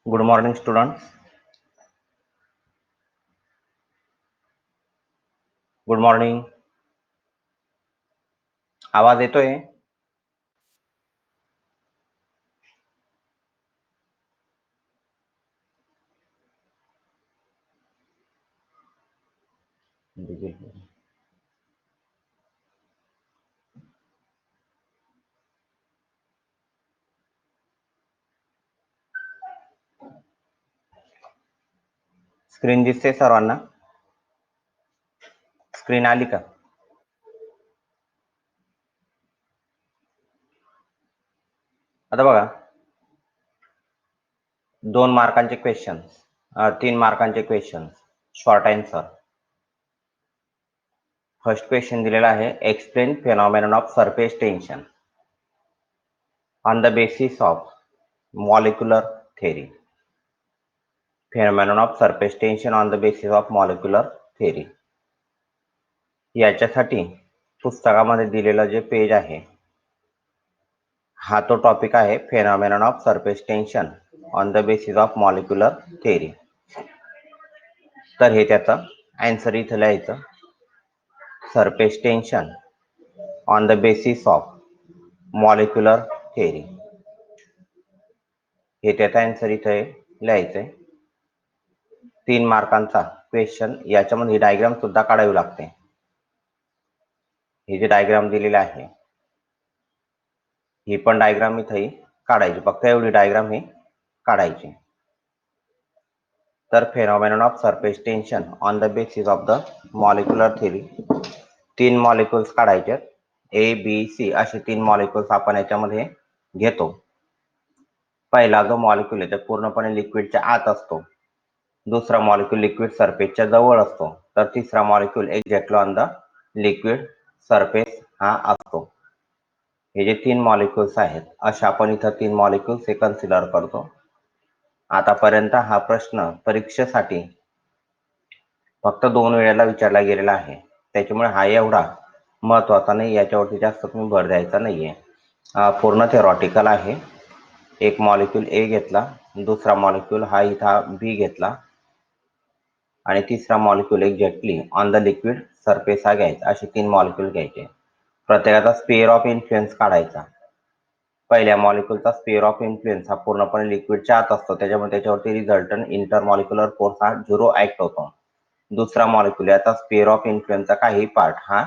Good morning students. Good morning. आवाज येतोय? Screen दिसते सर्वांना? स्क्रीन आली का? आता बघा, 2 मार्कांचे क्वेश्चन्स, 3 मार्कांचे questions, short answer. First question दिलेला आहे, explain phenomenon of surface tension on the basis of molecular theory. Phenomenon of surface tension on the basis of molecular theory. याच्यासाठी पुस्तकामध्ये दिलेलं जे पेज आहे, हा तो टॉपिक आहे, phenomenon of surface tension on the basis of molecular theory. तर हे त्याचं आन्सर इथं लिहायचं, surface tension on the basis of molecular theory. हे त्याचा आन्सर इथे लिहायचंय. 3 मार्कांचा क्वेश्चन. याच्यामध्ये डायग्राम सुद्धा काढावी लागते. ही जी डायग्राम दिलेली आहे, ही पण डायग्राम इथे काढायची, फक्त एवढी डायग्राम ही काढायची. तर phenomenon of surface tension on the basis of the molecular theory, 3 molecules काढायचे. ए बी सी असे 3 मॉलिक्युल्स आपण याच्यामध्ये घेतो. पहिला जो मॉलिक्युल आहे तो पूर्णपणे लिक्विडच्या आत असतो, दुसरा मॉलिक्युल लिक्विड सरफेसच्या जवळ असतो, तर तिसरा molecule exactly on the liquid surface हा असतो. हे जे 3 मॉलिक्युल्स आहेत, अशा आपण इथं 3 मॉलिक्युल्स हे कन्सिडर करतो. आतापर्यंत हा प्रश्न परीक्षेसाठी फक्त 2 वेळेला विचारला गेलेला आहे, त्याच्यामुळे हा एवढा महत्वाचा नाही, याच्यावरती जास्त तुम्ही भर द्यायचा नाहीये. पूर्ण थेरॉटिकल आहे. एक मॉलिक्यूल ए घेतला, दुसरा मॉलिक्यूल हा इथं बी घेतला आणि तिसरा molecule exactly on the liquid surface हा घ्यायचा. असे 3 मॉलिक्यूल घ्यायचे. प्रत्येकाचा स्फिअर ऑफ इन्फ्लुएन्स काढायचा. पहिल्या मॉलिक्यूलचा स्फिअर ऑफ इन्फ्लुएन्स हा पूर्णपणे लिक्विडच्या आत असतो, त्याच्यामुळे त्याच्यावरती रिझल्टंट इंटरमॉलिक्युलर फोर्स हा 0 ऍक्ट होतो. दुसरा मॉलिक्यूल याचा स्फिअर ऑफ इन्फ्लुएन्सचा काही पार्ट हा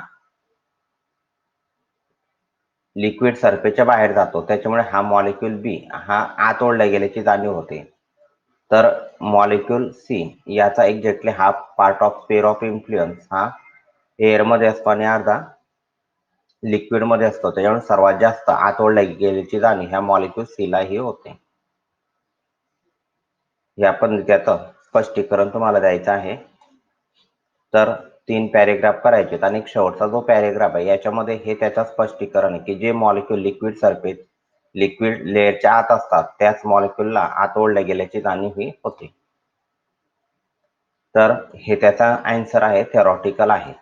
लिक्विड सरफेसच्या बाहेर जातो, त्याच्यामुळे हा मॉलिक्यूल बी हा आत ओढला गेल्याची जाणीव होते. तर मॉलिक्यूल सी याचा एक्झॅक्टली हा part of sphere of influence हा एअर मध्ये असतो आणि अर्धा लिक्विड मध्ये असतो, त्याच्यामुळे सर्वात जास्त आत ओढला गेल्याची जाणीव ह्या मॉलिक्यूल सी ला ही होते. या पण त्याचं स्पष्टीकरण तुम्हाला द्यायचं आहे. तर 3 पॅरेग्राफ करायचे आणि शेवटचा जो पॅरेग्राफ आहे याच्यामध्ये हे त्याचं स्पष्टीकरण आहे की जे मॉलिक्यूल लिक्विड सरफेस लिक्विड लेअरच्या आत असतात, त्याच मॉलिक्यूलला आत ओढल्या गेल्याची जाणीव ही होते. तर हे त्याचा आन्सर आहे, थेरॉटिकल आहे.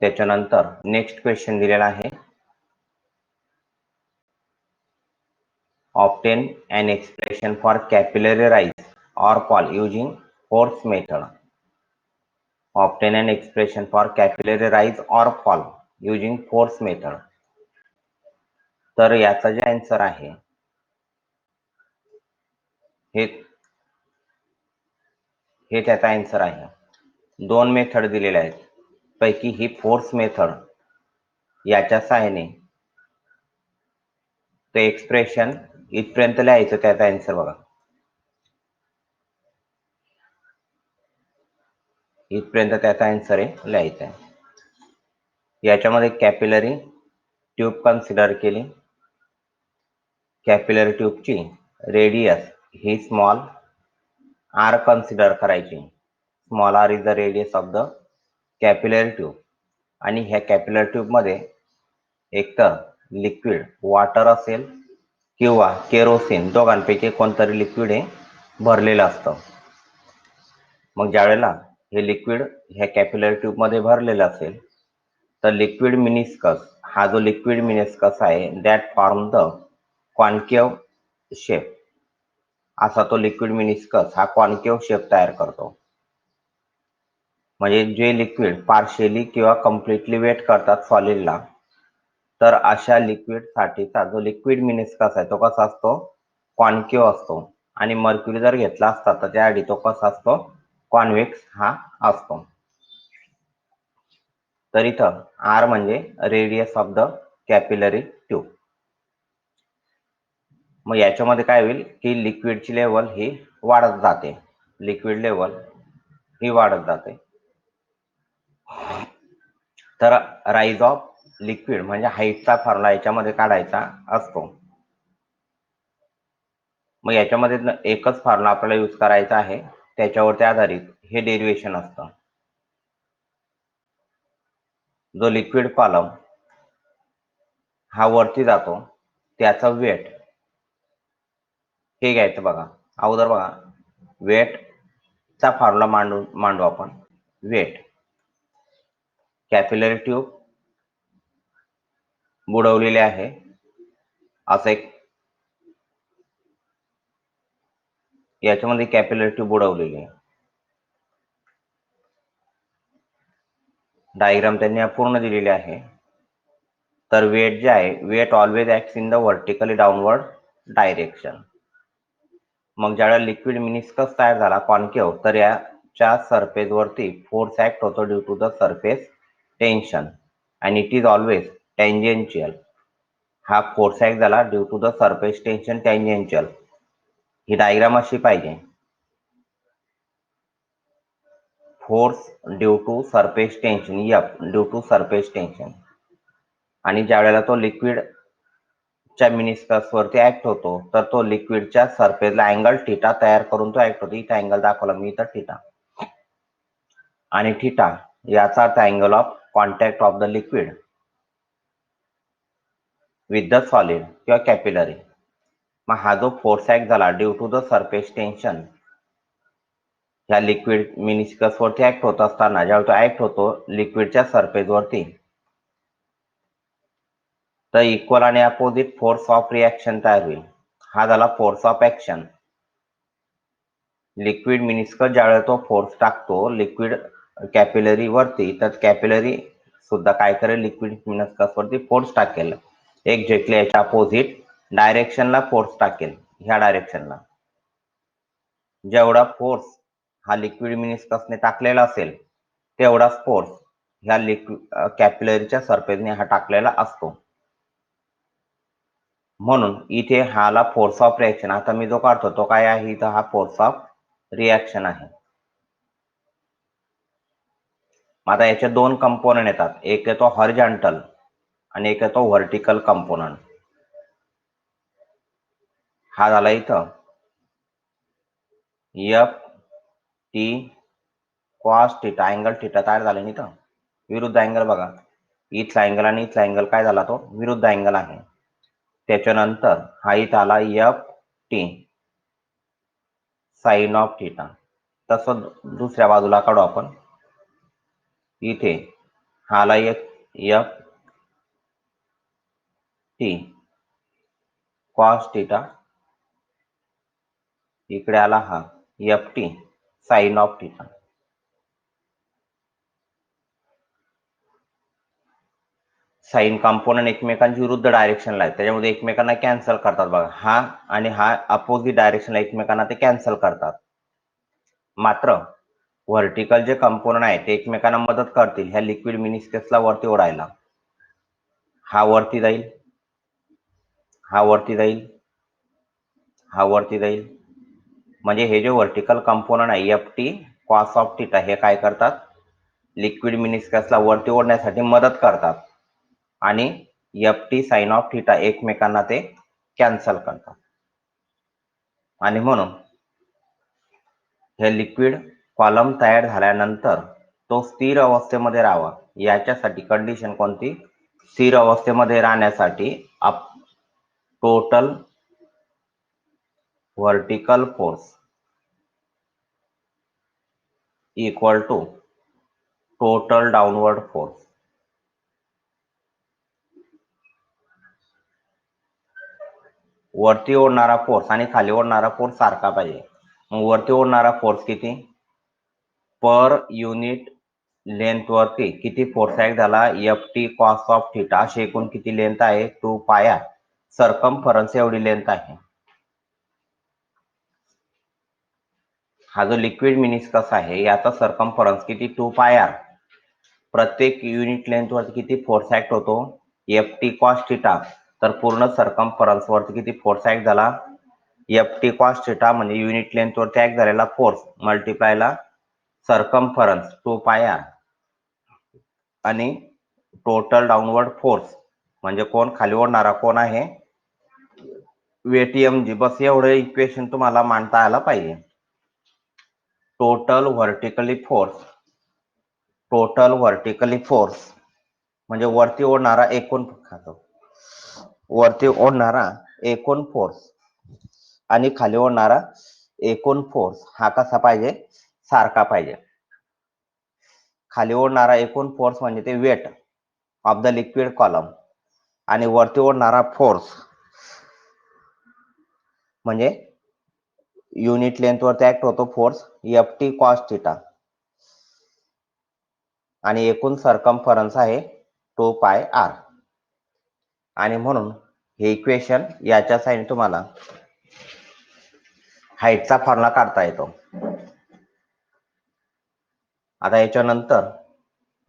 त्याच्यानंतर नेक्स्ट क्वेश्चन दिलेला आहे, obtain an expression for capillary rise or fall using force method. Obtain an expression for capillary rise or fall using force method. तर याचा जे आन्सर आहे हे त्याचा आन्सर आहे. 2 मेथड दिलेल्या आहेत, पैकी ही फोर्स मेथड याच्या सहाय्याने ते एक्सप्रेशन इथपर्यंत लिहायचं. त्याचा आन्सर बघा, इथपर्यंत त्याचा आन्सर आहे लिहायचा आहे. याच्यामध्ये कॅपिलरी ट्यूब कन्सिडर केली. कॅपिलरी ट्यूबची रेडियस ही स्मॉल आर कन्सिडर करायची. Small R is the radius of the capillary tube. आणि ह्या कॅपिलरी ट्यूब मध्ये एकतर लिक्विड वॉटर असेल किंवा केरोसिन, दोघांपैकी कोणतरी लिक्विड हे भरलेलं असतं. मग ज्यावेळेला हे लिक्विड ह्या कॅपिलरी ट्यूब मध्ये भरलेलं असेल, तर लिक्विड मिनिस्कस हा जो लिक्विड मिनिस्कस आहे, that form the concave shape असा तो लिक्विड मिनिस्कस हा कॉन्केव्ह शेप तयार करतो. म्हणजे जे लिक्विड पार्शियली किंवा कम्प्लिटली वेट करतात सॉलिडला, तर अशा लिक्विड साठीचा जो लिक्विड मिनिस्कस आहे तो कसा असतो, कॉन्केव्ह असतो. आणि मर्क्युरी जर घेतला असता तर त्याआधी तो कसा असतो, कॉन्व्हेक्स हा असतो. तर इथं आर म्हणजे radius of the capillary tube. मग याच्यामध्ये काय होईल की लिक्विडची लेवल ही वाढत जाते, लिक्विड लेवल ही वाढत जाते. तर राईज ऑफ लिक्विड म्हणजे हाईटचा फॉर्म्युला याच्यामध्ये काढायचा असतो. मग याच्यामध्ये एकच फॉर्म्युला आपल्याला यूज करायचा आहे, त्याच्यावरती आधारित हे डेरिव्हेशन असतं. जो लिक्विड कॉलम हा वरती जातो त्याचा वेट हे घ्यायचं. बघा अगोदर बघा वेटचा फॉर्म्युला मांडू आपण. वेट कॅपिलरी ट्यूब बुडवलेले आहे असं एक, याच्यामध्ये कॅपिलरी ट्यूब बुडवलेली आहे. डायग्राम त्यांनी पूर्ण दिलेली आहे. तर वेट जे आहे, weight always acts in the vertically downward direction. मग ज्यावेळेला लिक्विड मिनिस्कस तयार झाला कॉन्केव्ह, तर याच्या सरफेस वरती फोर्स ऍक्ट होतो due to the surface tension and it is always tangential. हा फोर्स ऍक्ट झाला due to the surface tension tangential. ही डायग्राम अशी पाहिजे. Force due to surface tension, F due to surface tension. आणि ज्या वेळेला तो लिक्विडच्या मिनिस्कस वरती ऍक्ट होतो तर तो लिक्विडच्या सरफेसला अँगल थिटा तयार करून तो ऍक्ट होतो. इथं अँगल दाखवला मी, इथं थिटा. आणि थिटा याचा अर्थ angle of contact of the liquid with the solid किंवा कॅपिलरी. मग हा जो फोर्स ऍक्ट झाला due to the surface tension, ह्या लिक्विड मिनिस्कस वरती ऍक्ट होत असताना ज्यावेळी तो ऍक्ट होतो लिक्विडच्या सरफेस वरती, तर इक्वल आणि अपोजिट फोर्स ऑफ रिॲक्शन तयार होईल. हा झाला force of action. Liquid meniscus ज्यावेळेला तो फोर्स टाकतो लिक्विड कॅपिलरी वरती, तर कॅपिलरी सुद्धा काय करेल, लिक्विड मिनिस्कस वरती फोर्स टाकेल. एक्झॅक्टली याच्या अपोजिट डायरेक्शनला फोर्स टाकेल, ह्या डायरेक्शनला. जेवढा फोर्स हा लिक्विड मिनिस्कसने टाकलेला असेल तेवढाच फोर्स ह्या लिक्विड कॅपिलरीच्या सरफेसने हा टाकलेला असतो. म्हणून इथे हाला फोर्स ऑफ रिॲक्शन, आता मी जो काढतो तो काय आहे, इथं हा फोर्स ऑफ रिॲक्शन आहे. आता याचे दोन कंपोनंट येतात, एक येतो हॉरिझॉन्टल आणि एक येतो व्हर्टिकल कंपोनंट. हा झाला इथं F T cos theta, angle theta तयार झाले. इथं विरुद्ध अँगल बघा, इथला अँगल आणि इथला अँगल काय झाला, तो विरुद्ध अँगल आहे. त्याच्यानंतर हा इथं आला F T sine of theta. तसं दुसऱ्या बाजूला काढू आपण. इथे हा आला एक एफ टी कॉस थिटा, इकडे आला हा F T sine of theta. Sine component एकमेकांच्या विरुद्ध डायरेक्शनला आहेत, त्याच्यामध्ये एकमेकांना कॅन्सल करतात. बघा हा आणि हा अपोजिट डायरेक्शनला एकमेकांना ते कॅन्सल करतात. मात्र व्हर्टिकल जे कंपोनंट आहे ते एकमेकांना मदत करतील ह्या लिक्विड मिनिस्कसला वरती ओढायला. हा वरती जाईल, हा वरती जाईल, हा वरती जाईल. म्हणजे हे जे व्हर्टिकल कंपोनंट आहे F T cos of theta, हे काय करतात, लिक्विड मिनिस्कसला वरती ओढण्यासाठी मदत करतात. आणि F T sine of theta एकमेकांना ते कॅन्सल करतात. आणि म्हणून हे लिक्विड कॉलम तयार झाल्यानंतर तो स्थिर अवस्थेमध्ये राहावा, याच्यासाठी कंडिशन कोणती, स्थिर अवस्थेमध्ये राहण्यासाठी total vertical force equal to total downward force. वरती ओढणारा फोर्स आणि खाली ओढणारा फोर्स सारखा पाहिजे. मग वरती ओढणारा फोर्स किती, पर युनिट लेंथ वरती किती फोर्स ऍक्ट झाला, F T cos of theta. अशी एकूण किती लेंथ आहे, 2 पाय आर. सर्कमफरन्स एवढी लेंथ आहे. हा जो लिक्विड मिनिस्कस आहे याचा सर्कमफरन्स किती, 2 पाय आर. प्रत्येक युनिट लेंथ वरती किती फोर्स ऍक्ट होतो, एफ टी कॉस थिटा. तर पूर्ण सर्कमफरन्स वरती किती फोर्स ऍक्ट झाला, एफ टी कॉस थिटा म्हणजे युनिट लेंथ वरती ऍक्ट झालेला फोर्स मल्टिप्लायला सर्कमफरन्स 2 पाय आर आणि टोटल डाऊनवर्ड फोर्स म्हणजे कोण, खाली ओढणारा कोण आहे, वेट mg. बस एवढं इक्वेशन तुम्हाला मांडता आलं पाहिजे. टोटल व्हर्टिकली फोर्स म्हणजे वरती ओढणारा एकूण फोर्स आणि खाली ओढणारा एकूण फोर्स हा कसा पाहिजे, सारखा पाहिजे. खाली ओढणारा एकूण फोर्स म्हणजे ते weight of the liquid column आणि वरती ओढणारा फोर्स म्हणजे युनिट लेंथ वरती ऍक्ट होतो force F T cos theta आणि एकूण सर्कमफरन्स आहे 2 पाय आर. आणि म्हणून हे इक्वेशन याच्या साईन तुम्हाला हाईटचा फॉर्म्युला काढता येतो. आता याच्यानंतर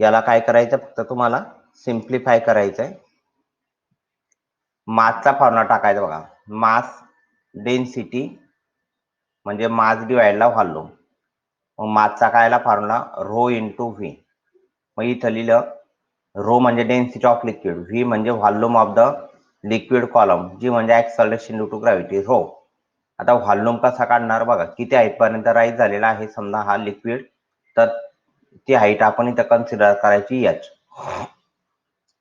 याला काय करायचं, फक्त तुम्हाला सिम्प्लिफाय करायचंय. मासचा फॉर्म्युला टाकायचा बघा. मास डेन्सिटी म्हणजे मास डिवाइडला व्हॉल्यूम. मग मासचा कायला फॉर्म्युला, रो इंटू व्ही. मग इथं लिहिलं, रो म्हणजे डेन्सिटी ऑफ लिक्विड, व्ही म्हणजे volume of the liquid column, G म्हणजे acceleration due to gravity, rho. आता व्हॉल्यूम कसा काढणार बघा, किती हाईट पर्यंत राईज झालेला आहे समजा हा लिक्विड, तर ती हाईट आपण इथं कन्सिडर करायची एच.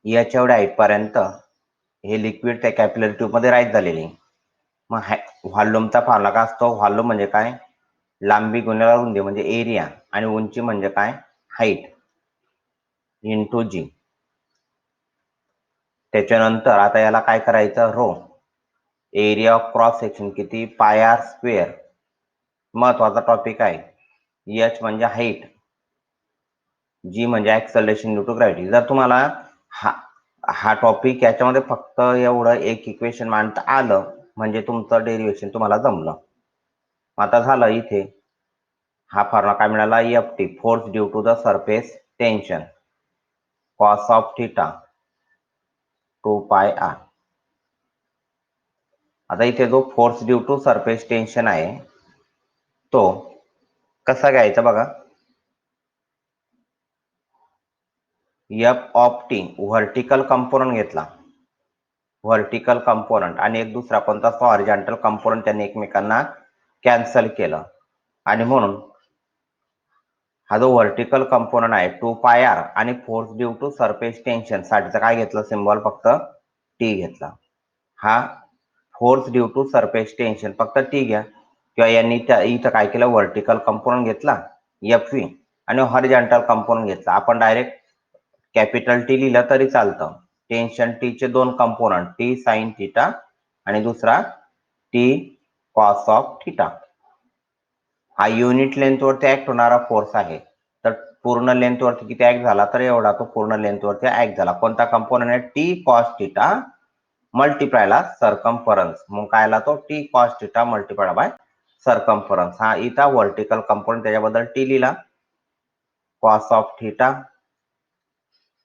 एवढ्या हाईट पर्यंत हे लिक्विड त्या कॅपिलरी ट्यूब मध्ये राईज झालेली. मग व्हॉल्यूमचा फॉर्म्युला काय असतो, व्हॉल्यूम म्हणजे काय, लांबी गुणिले रुंदी म्हणजे एरिया आणि उंची म्हणजे काय, हाईट इंटू जी. त्याच्यानंतर आता याला काय करायचं, rho area of cross section किती, पाय आर स्क्वेअर. महत्वाचा टॉपिक आहे. एच म्हणजे हाईट, जी म्हणजे ऍक्सलरेशन ड्यू टू ग्रॅव्हिटी. जर तुम्हाला हा टॉपिक याच्यामध्ये फक्त एवढं एक इक्वेशन मांडता आलं म्हणजे तुमचं डेरिव्हेशन तुम्हाला जमलं. आता झालं इथे हा फॉर्म्युला काय मिळाला, F T force due to the surface tension cos of theta 2 pi R. आता इथे जो force due to surface tension आहे तो कसा घ्यायचा बघा, F of T vertical component घेतला, व्हर्टिकल कंपोनंट, आणि एक दुसरा कोणता हॉरिझॉन्टल कंपोनंट त्यांनी एकमेकांना कॅन्सल केलं. आणि म्हणून हा जो व्हर्टिकल कंपोनंट आहे 2 पाय आर आणि force due to surface tension साठीचं काय घेतलं सिम्बॉल, फक्त टी घेतला. हा force due to surface tension फक्त टी घ्या, किंवा यांनी इथं काय केलं, व्हर्टिकल कंपोनंट घेतला एफ व्ही आणि हॉरिझॉन्टल कंपोनंट घेतला. आपण डायरेक्ट कॅपिटल टी लिहिलं तरी चालतं. टेन्शन टी चे दोन कंपोनंट, टी साइन थिटा आणि दुसरा टी कॉस ऑफ थिटा. हा युनिट लेंथ वरती ऍक्ट होणारा फोर्स आहे. तर पूर्ण लेंथ वरती किती ऍक्ट झाला, तर एवढा तो पूर्ण लेंथ वरती ऍक्ट झाला. कोणता कंपोनंट आहे, टी कॉस थिटा मल्टिप्लायला सर्कमफरन्स. मग काय आला तो, T cos theta multiply by circumference. हा इथं व्हर्टिकल कंपोनंट त्याच्याबद्दल टी लिहिला, cos of theta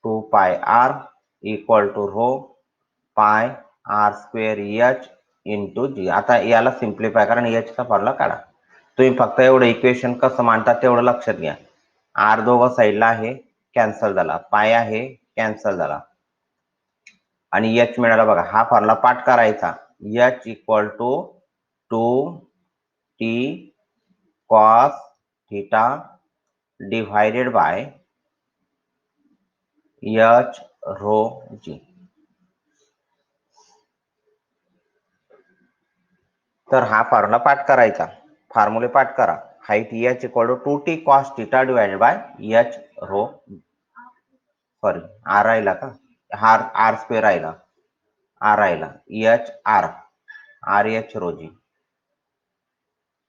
2 pi R equal to rho pi R square H into G. आता याला सिम्प्लिफाय करा आणि एच चा फॉर्म्युला काढा. तुम्ही फक्त एवढं इक्वेशन कसं मांडतात तेवढं लक्षात घ्या. आर दोघं साईडला आहे, कॅन्सल झाला, पाय आहे कॅन्सल झाला आणि एच मिळाला बघा. हा फॉर्म्युला पाठ करायचा, H equal to 2 T cos theta divided by H rho G. तर हा फॉर्म्युला पाठ करायचा, फॉर्म्युले पाठ करा. Height H equal to 2 T cos theta divided by H rho, sorry R राहिला का, हा आर स्क्वेअर राहिला, आर राहिला एच आर RH रोजी,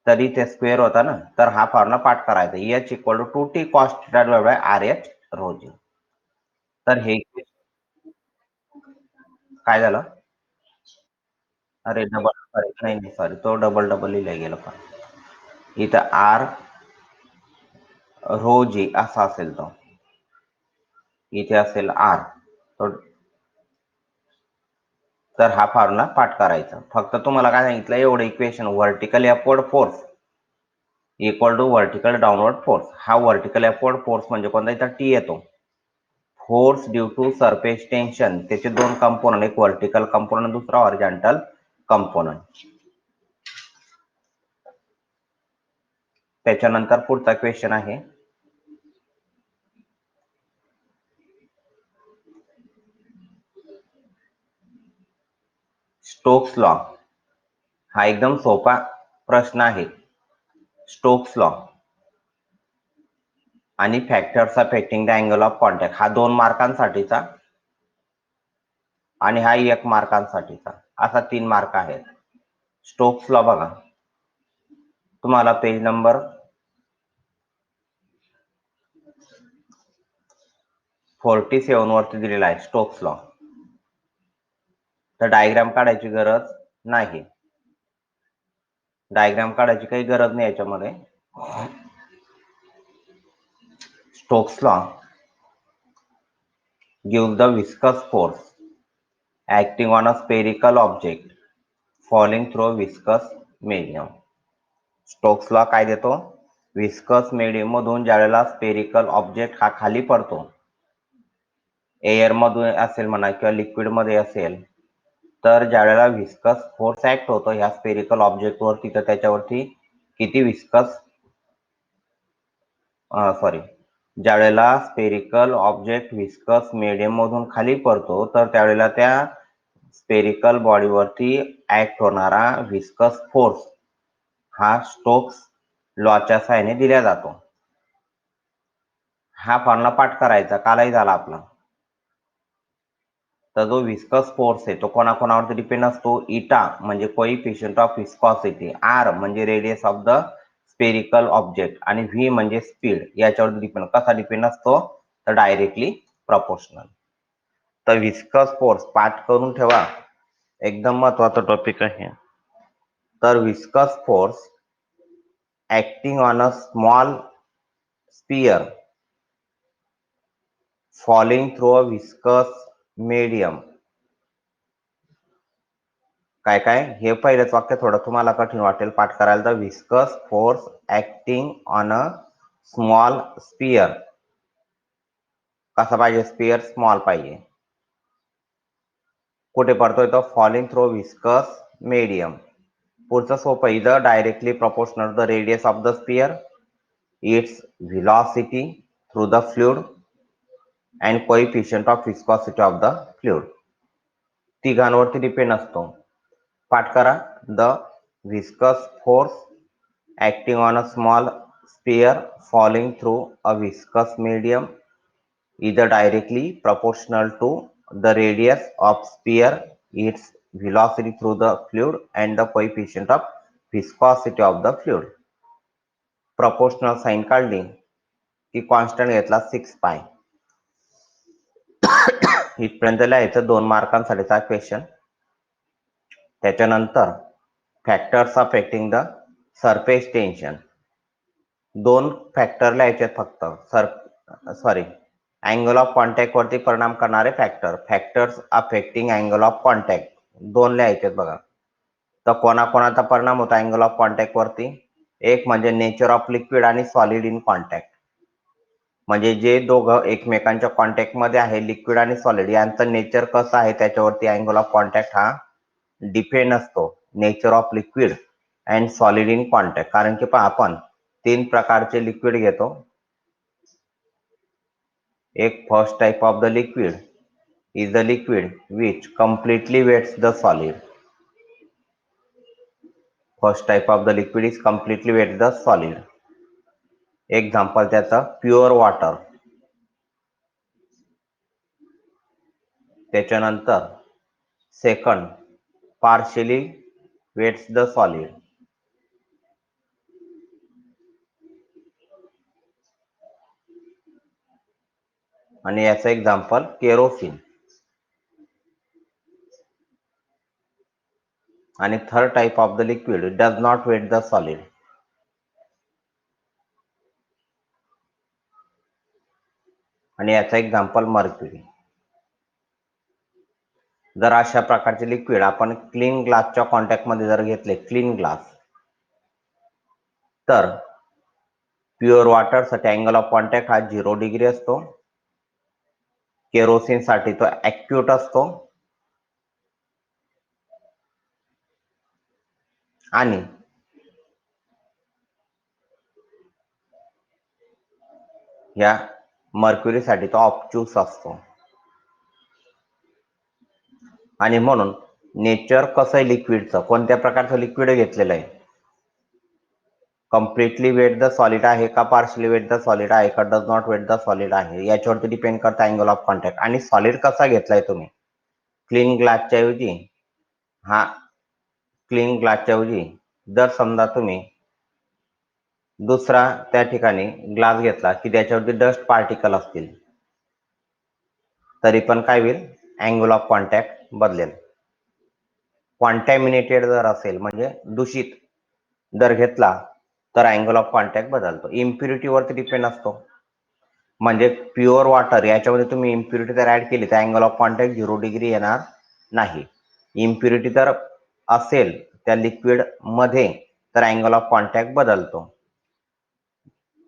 तरी ते स्क्वेअर होता ना, तर हा फॉर्म्युला पाठ करायचा. H equal to 2T cos theta divide by RH रोजी. तर हे काय झालं? अरे डबल, सॉरी, नाही सॉरी, तो डबल लिहिला गेलं का इथं आर रोजी असा असेल, तो इथे असेल आर. तर हा फॉर्म्युला पाठ करायचा. फक्त तुम्हाला काय सांगितलं, एवढं equation vertical upward force equal to vertical downward force. हा व्हर्टिकल अपवर्ड फोर्स म्हणजे कोणता, इथं टी येतो. Force due to surface tension, त्याचे दोन कंपोनंट, एक व्हर्टिकल कंपोनंट, दुसरा हॉरिझॉन्टल कंपोनंट. त्याच्यानंतर पुढचा क्वेश्चन आहे, स्टोक्स लॉ. हा एकदम सोपा प्रश्न आहे. स्टोक्स लॉ आणि factors affecting the angle of contact, हा 2 मार्कांसाठीचा आणि हा 1 मार्कांसाठीचा, असा 3 मार्क आहेत. स्टोक्स लॉ बघा, तुम्हाला पेज नंबर 47 वरती दिलेला आहे स्टोक्स लॉ. तर डायग्राम काढायची गरज नाही, डायग्राम काढायची काही गरज नाही याच्यामध्ये. Stokes law gives the viscous force acting on a spherical object falling through a viscous medium. Stokes law काय देतो, विस्कस मीडियम मधून ज्यावेळेला स्पेरिकल ऑब्जेक्ट हा खाली पडतो, एअर मधून असेल म्हणा किंवा लिक्विड मध्ये असेल, तर ज्यावेळेला विस्कस फोर्स ऍक्ट होतो ह्या स्पेरिकल ऑब्जेक्ट वरती, तर त्याच्यावरती किती विस्कस ज्यावेळेला स्पेरिकल ऑब्जेक्ट विस्कस मीडियम मधून खाली पडतो, तर त्यावेळेला त्या स्पेरिकल बॉडीवरती ऍक्ट होणारा विस्कस फोर्स हा स्टोक्स लॉच्या साहाय्याने दिला जातो. हा फॉर्म्युला पाठ करायचा, कालही झाला आपला. तर जो विस्कस फोर्स आहे तो कोणाकोणावरती डिपेंड असतो, इटा म्हणजे कोइफिशियंट ऑफ विस्कॉसिटी, आर म्हणजे radius of the spherical object आणि व्ही म्हणजे स्पीड, याच्यावर डिपेंड. कसा डिपेंड असतो, तर डायरेक्टली प्रपोर्शनल. तर विस्कस फोर्स पाठ करून ठेवा, एकदम महत्वाचा टॉपिक आहे. तर viscous force acting on a small sphere falling through a viscous medium. काय काय, हे पहिलंच वाक्य थोडं तुम्हाला कठीण वाटेल पाठ करायला. The viscous force acting on a small sphere. कसा पाहिजे, स्पियर स्मॉल पाहिजे. कुठे पडतोय तो, फॉलिंग थ्रू विस्कस मीडियम. पुढचं सोपं, इथं directly proportional the radius of the sphere, its velocity through the fluid and coefficient of viscosity of the fluid. तिघांवरती डिपेंड असतो. पाठ करा, the viscous force acting on a small sphere falling through a viscous medium either directly proportional to the radius of sphere, its velocity through the fluid and the coefficient of viscosity of the fluid. Proportional sign काढली की constant घेतला 6 पाय. इथपर्यंत लिहायचं, 2 मार्कांसाठीचा question. त्याच्यानंतर factors affecting the surface tension, 2 factor लिहायचे फक्त. Angle of contact वरती परिणाम करणारे factor, factors affecting angle of contact 2 लिहायचे बघा. तर कोणाकोणाचा परिणाम होता अँगल ऑफ कॉन्टॅक्ट वरती, एक म्हणजे नेचर ऑफ लिक्विड आणि सॉलिड इन कॉन्टॅक्ट, म्हणजे जे दोघं एकमेकांच्या कॉन्टॅक्ट मध्ये आहे, लिक्विड आणि सॉलिड, यांचं नेचर कसं आहे त्याच्यावरती अँगल ऑफ कॉन्टॅक्ट हा डिपेंड असतो. Nature of liquid and solid in contact. कारण की पहा, आपण 3 प्रकारचे लिक्विड घेतो. एक first type of the liquid is the liquid which completely wets the solid. First type of the liquid is completely wet the solid. Example त्याचा pure water. त्याच्यानंतर second, partially wets the solid. आणि याचं example kerosene. आणि third type of the liquid does not wet the solid. आणि याचं example mercury. जर अशा प्रकारचे लिक्विड आपण क्लीन ग्लासच्या कॉन्टॅक्ट मध्ये जर घेतले, क्लीन ग्लास, तर प्युअर वॉटर साठी अँगल ऑफ कॉन्टॅक्ट हा 0 डिग्री असतो. केरोसिन साठी तो ऍक्यूट असतो. आणि या मर्क्युरी साठी तो ऑब्च्यूस असतो. आणि म्हणून नेचर कसं आहे लिक्विडचं, कोणत्या प्रकारचं लिक्विड घेतलेलं आहे, कम्प्लिटली वेट द सॉलिड आहे का पार्शली वेट द सॉलिड आहे का does not wet the solid आहे, याच्यावरती डिपेंड करतं अँगल ऑफ कॉन्टॅक्ट. आणि सॉलिड कसा घेतलाय तुम्ही, क्लीन ग्लासच्या ऐवजी हा क्लीन ग्लासच्या ऐवजी जर समजा तुम्ही दुसरा त्या ठिकाणी ग्लास घेतला की त्याच्यावरती डस्ट पार्टिकल असतील, तरी पण काय होईल, अँगल ऑफ कॉन्टॅक्ट बदलेल. कॉन्टॅमिनेटेड जर असेल म्हणजे दूषित जर घेतला तर अँगल ऑफ कॉन्टॅक्ट बदलतो. इम्प्युरिटीवरती डिपेंड असतो. म्हणजे प्युअर वॉटर याच्यामध्ये तुम्ही इम्प्युरिटी जर ऍड केली तर अँगल ऑफ कॉन्टॅक्ट 0 डिग्री येणार नाही. इम्प्युरिटी जर असेल त्या लिक्विड मध्ये तर अँगल ऑफ कॉन्टॅक्ट बदलतो.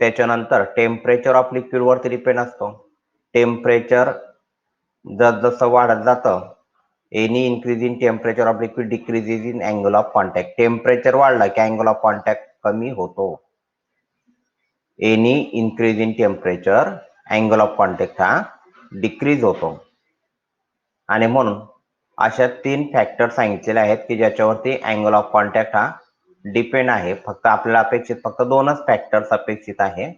त्याच्यानंतर टेम्परेचर ऑफ लिक्विड वरती डिपेंड असतो. टेम्परेचर जसं वाढत जातं, any increase in temperature of liquid decreases in angle of contact. Temperature वाढलं की अँगल ऑफ कॉन्टॅक्ट कमी होतो. Any increase in temperature angle of contact हा डिक्रीज होतो. आणि म्हणून अशा 3 फॅक्टर सांगितलेले आहेत की ज्याच्यावरती अँगल ऑफ कॉन्टॅक्ट हा डिपेंड आहे. फक्त आपल्याला अपेक्षित फक्त 2च फॅक्टर्स अपेक्षित आहे,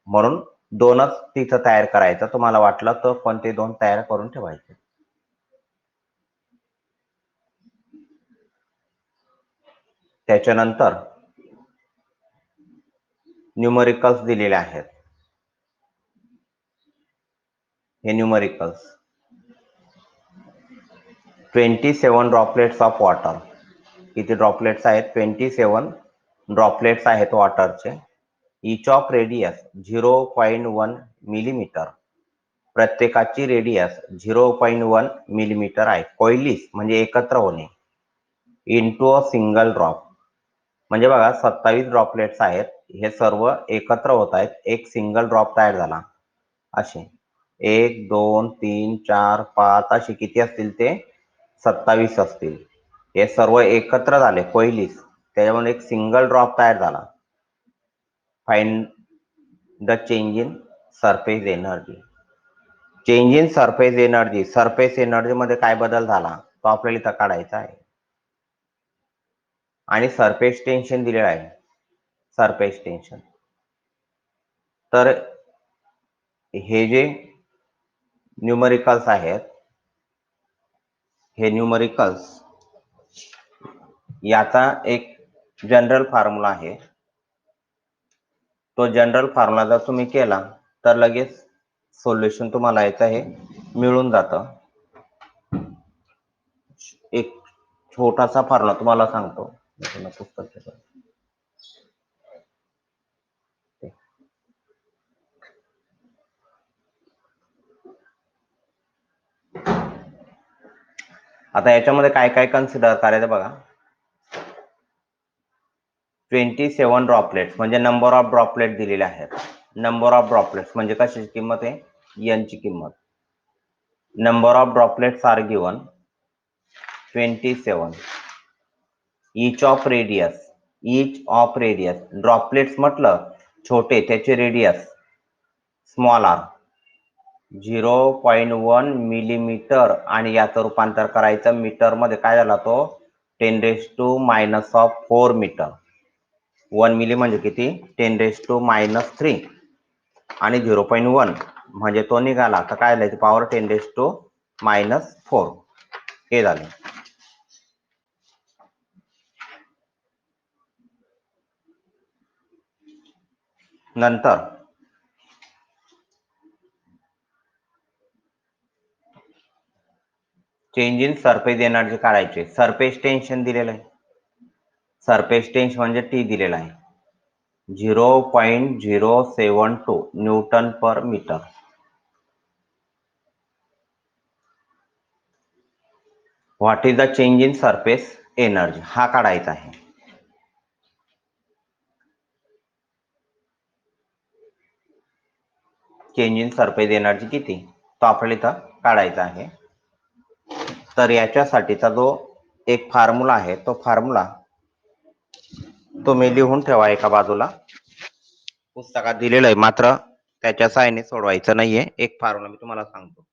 म्हणून 2च तिथं तयार करायचं. तुम्हाला वाटलं तर कोणते 2 तयार करून ठेवायचे. त्याच्यानंतर न्यूमरिकल्स दिलेले आहेत. हे न्यूमरिकल्स 27 ड्रॉपलेट्स ऑफ वॉटर. किती ड्रॉपलेट्स आहेत, 27 ड्रॉपलेट्स आहेत वॉटरचे. Each of radius 0.1 millimetre. प्रत्येकाची रेडियस 0.1 मिलीमीटर आहे. कोइलिस म्हणजे एकत्र होणे. इंटू अ सिंगल ड्रॉप म्हणजे बघा 27 ड्रॉपलेट्स आहेत, हे सर्व एकत्र होत आहेत, एक सिंगल ड्रॉप तयार झाला. असे 1 2 3 4 5 असे किती असतील ते 27 असतील. हे सर्व एकत्र झाले कोइलिस, त्याच्यामुळे एक सिंगल ड्रॉप तयार झाला. Find the change in surface energy. Change in surface energy, surface energy मध्ये काय बदल झाला तो आपल्याला इथं काढायचा आहे. आणि सरफेस टेन्शन दिलेलं आहे. सरफेस टेन्शन, तर हे जे न्यूमरिकल्स आहेत, हे न्यूमरिकल्स याचा एक जनरल फॉर्म्युला आहे. तो जनरल फॉर्म्युला जर तुम्ही केला तर लगेच सोल्युशन तुम्हाला याचं हे मिळून जातं. एक छोटासा फॉर्म्युला तुम्हाला सांगतो. पुस्तक आता याच्यामध्ये काय काय कन्सिडर करायचं बघा. 27 ड्रॉपलेट्स म्हणजे नंबर ऑफ ड्रॉपलेट दिलेले आहेत. नंबर ऑफ ड्रॉपलेट्स म्हणजे कशाची किंमत आहे, एन ची किंमत. Number of droplets are given 27. Each of radius, each of radius, droplets म्हटलं छोटे, त्याचे रेडियस स्मॉल आर 0.1 मिलीमीटर. आणि याचं रूपांतर करायचं मीटर मध्ये, काय झाला तो 10⁻⁻⁴ मीटर. 1 मिली म्हणजे किती, 10⁻⁻3 आणि 0.1 म्हणजे तो निघाला तर काय झालं, पॉवर 10⁻⁻4 हे झाले. नंतर चेंज इन सरफेस एनर्जी काढायची. सरफेस टेन्शन दिलेलं आहे. सरफेस टेन्शन म्हणजे टी दिलेला आहे 0.072 newton per metre. What is the change in surface energy हा काढायचा आहे. चेंज इन सरफेस एनर्जी किती तो आपल्याला इथं काढायचा आहे. तर याच्यासाठीचा जो एक फॉर्म्युला आहे तो फॉर्म्युला तुम्ही लिहून ठेवा एका बाजूला. पुस्तकात दिलेलं आहे मात्र त्याच्या साहाय्याने सोडवायचं नाहीये. एक फॉर्म्युला मी तुम्हाला सांगतो.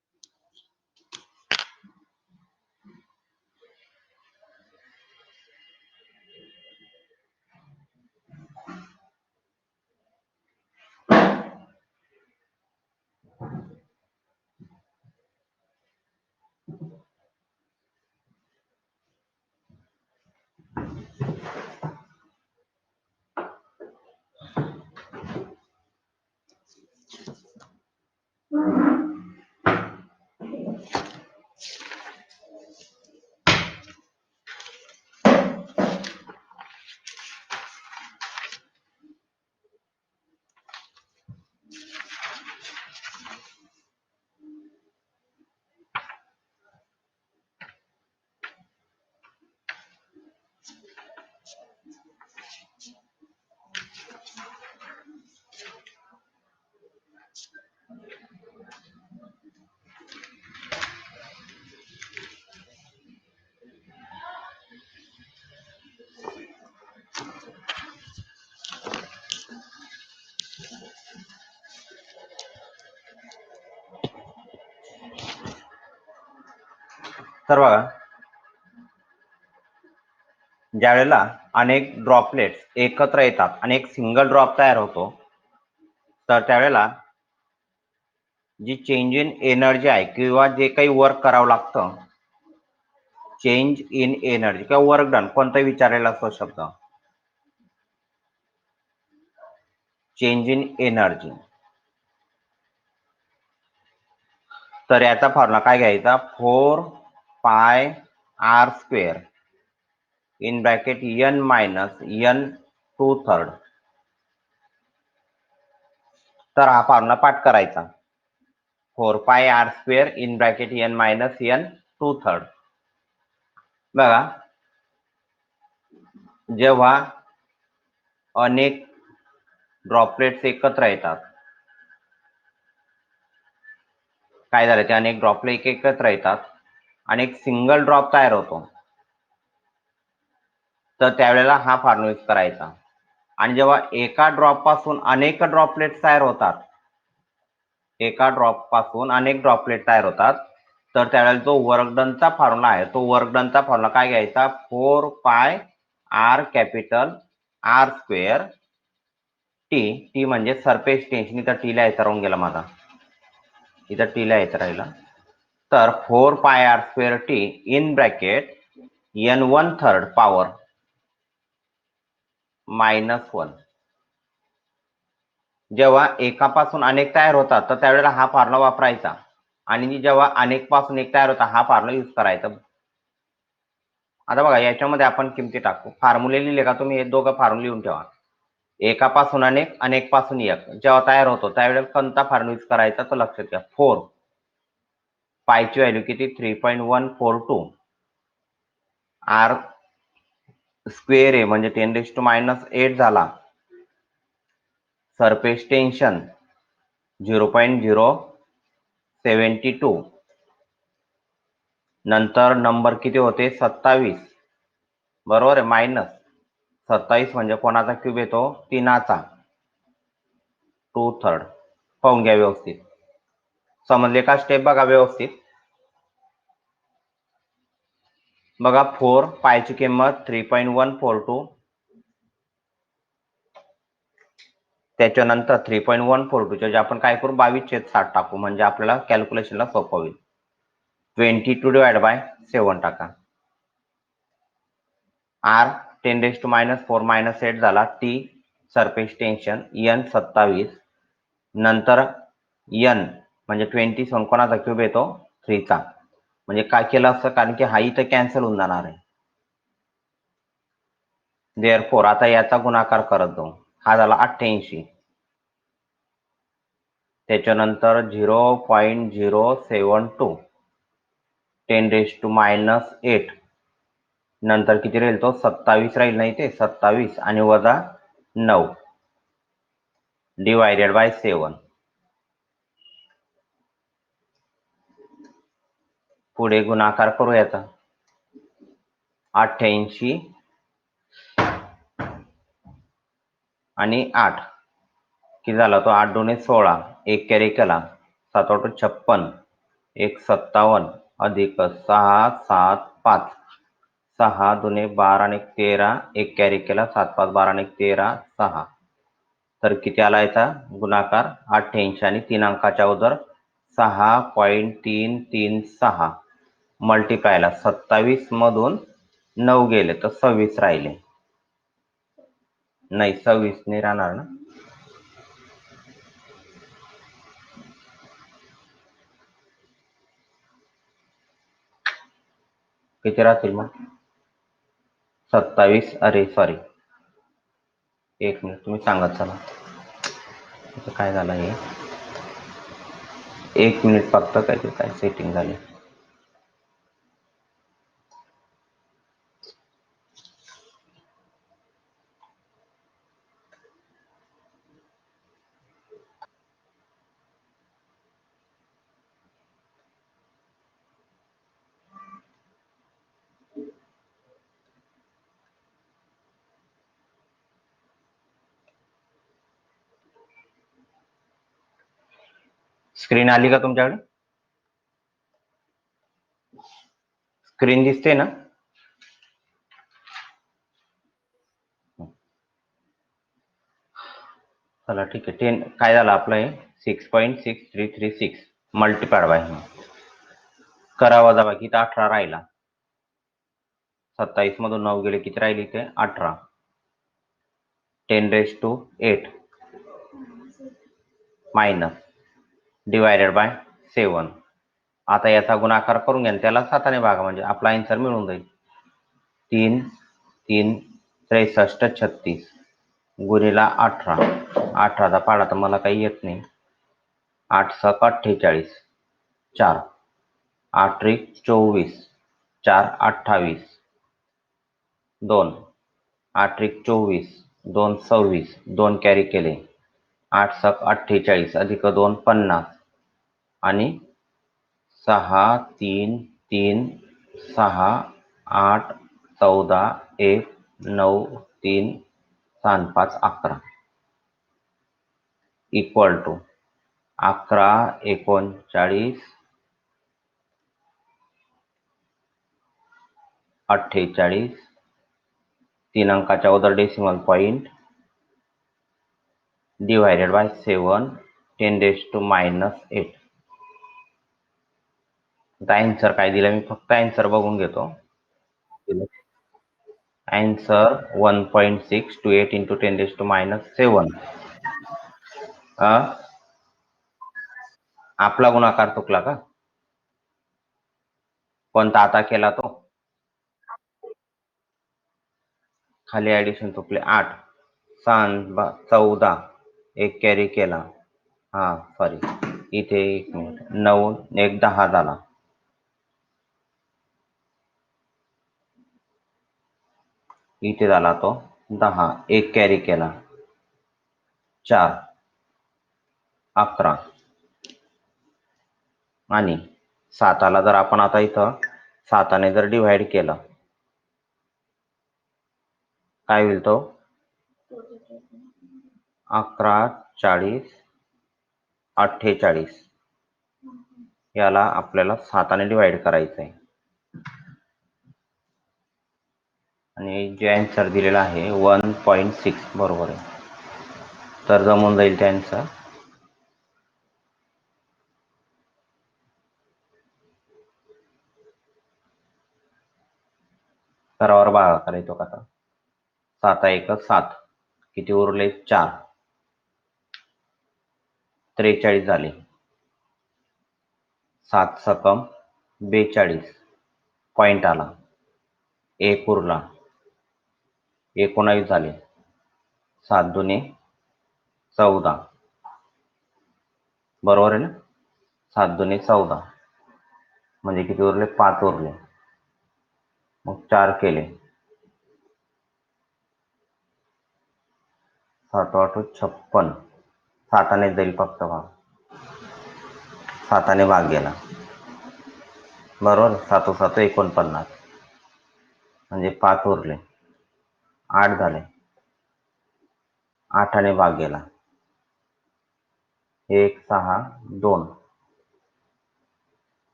तर बघा ज्यावेळेला अनेक ड्रॉपलेट्स एकत्र येतात आणि एक सिंगल ड्रॉप तयार होतो तर त्यावेळेला जी चेंज इन एनर्जी आहे किंवा जे काही वर्क करावं लागतं चेंज इन एनर्जी किंवा वर्क डन कोणताही विचारायला असतो शब्द चेंज इन एनर्जी. तर याचा फॉर्म्युला काय घ्यायचा 4 पाय r² in bracket n minus n 2/3. तर हा फॉर्म्युला पाठ करायचा 4 पाय r² in bracket n minus n 2/3. बघा जेव्हा अनेक ड्रॉपलेट्स एकत्र येतात काय झालं ते अनेक ड्रॉपलेट एकत्र येतात आणि एक सिंगल ड्रॉप तयार होतो तर त्यावेळेला हा फॉर्म्युला यूज करायचा. आणि जेव्हा एका ड्रॉप पासून अनेक ड्रॉपलेट्स तयार होतात एका ड्रॉप पासून अनेक ड्रॉपलेट तयार होतात तर त्यावेळेला जो वर्क डनचा फॉर्म्युला आहे तो वर्क डनचा फॉर्म्युला काय घ्यायचा 4 पाय r कॅपिटल r² टी म्हणजे सरफेस टेन्शन. इथं टी लिहायचा राहून गेला माझा इथं टी लिहायचं राहिला. तर 4 पाय r² T in bracket n 1/3 power -1. जेव्हा एकापासून अनेक तयार होतात तर त्यावेळेला हा फॉर्म्युला वापरायचा आणि जेव्हा अनेक पासून एक तयार होता हा फॉर्म्युला यूज करायचा. आता बघा याच्यामध्ये आपण किमती टाकू. फॉर्म्युले लिहिले का तुम्ही हे दोघं फॉर्म्युले लिहून ठेवा. एकापासून अनेक अनेक पासून एक जेव्हा तयार होतो त्यावेळेला कोणता फॉर्म्युला यूज करायचा तो लक्षात घ्या. 4 पायची व्हॅल्यू किती 3.142 r स्क्वेअर आहे म्हणजे 10⁻⁸ झाला. सरफेस टेन्शन 0.072 नंतर नंबर किती होते 27 बरोबर आहे मायनस 27 म्हणजे कोणाचा क्यूब येतो 3चा 2/3. पाहून घ्या व्यवस्थित समजले का स्टेप बघा व्यवस्थित. बघा 4 पायची किंमत 3.142 त्याच्यानंतर 3.142 जे आपण काय करू 22/60 टाकू म्हणजे आपल्याला कॅल्क्युलेशनला सोपं होईल. 22/7 टाका. r 10⁻⁴ -8 झाला. टी सरफेस टेन्शन n 27, नंतर n म्हणजे 20 कोणाचा क्यूब येतो 3चा. म्हणजे काय केलं असतं, कारण की हा इथं कॅन्सल होऊन जाणार आहे. देअरफॉर आता याचा गुणाकार करत जाऊ. हा झाला 88, त्याच्यानंतर 0.072 10⁻⁸ नंतर किती राहील तो 27 राहील नाही ते 27 आणि वजा 9 डिवायडेड बाय 7. पुढे गुणाकार करू याचा. 88 आणि 8 किती झाला तो 8 2 16, एक कॅरी केला 7 8 56, 1 57 अधिक 6 7 5, 6 2 12 आणि 13, एक कॅरी केला 7 5 12 आणि 13 6. तर किती आला याचा गुणाकार 88 आणि 3 अंकाच्या अगोदर 6.336 मल्टिप्लायला 27 मधून 9 गेले तर 26 राहिले. नाही 26 नाही राहणार ना. किती राहतील मग 27. अरे सॉरी, एक मिनिट तुम्ही सांगत चला काय झालं हे. एक मिनिट फक्त काय सेटिंग झाली. स्क्रीन आली का तुमच्याकडे? स्क्रीन दिसते ना? चला ठीक आहे. 10 काय झालं आपलं हे 6.6336 मल्टिप्लाइड बाय करा वजाबाकी तर 18 राहिला. 27 मधून 9 गेले किती राहिली ते 18. 10⁸ मायनस डिवायडेड बाय 7. आता याचा गुणाकार करून घ्या त्याला 7ने भागा म्हणजे आपला आन्सर मिळून जाईल. 3 3 63 36 गुणिला 18. 18चा पाडा तर मला काही येत नाही. 8 7 48, 4 8 3 24, 4 28, 2 8 1 24, 2 26, 2 कॅरी केले 8 7 48 अधिक 2 50 आणि 6 3 3 6 8 14 1 9 3 6 5 11 इक्वल टू 11 39 48 3 अंकाच्या अगोदर डेसिमल पॉइंट डिवायडेड बाय 7 10⁻⁸. आता आन्सर काय दिला मी फक्त आन्सर बघून घेतो. Answer 1.628 into 10⁻⁷. आपला गुणाकार चुकला का? कोणता आता केला तो? खाली ऍडिशन चुकले. 8 6 14, एक कॅरी केला. हा सॉरी इथे 1 मिनिट 9 1 10 झाला. इथे झाला तो 10, एक कॅरी केला 4 11 आणि 7ला जर आपण आता इथं 7ने जर डिव्हाइड केलं काय होईल तो 11 40 48. याला आपल्याला 7ने डिव्हाइड करायचं आहे आणि जे आन्सर दिलेला आहे 1.6 बरोबर आहे. तर जमून जाईल ते आन्सर. करावर भागाकार येतो का आता 7 1 7 किती उरले 4, 43 झाले, 7 सकम 42 पॉइंट आला, 1 उरला, 19 झाले, 7 दुने 14, बरोबर आहे ना, 7 दुने 14 म्हणजे किती उरले 5 उरले, मग 4 केले, 7 8 56, 7ने जाईल फक्त भाग, 7ने भाग गेला, बरोबर, 7 7 49 म्हणजे 5 उरले, 8 झाले, 8ने भाग गेला, 1 6 2,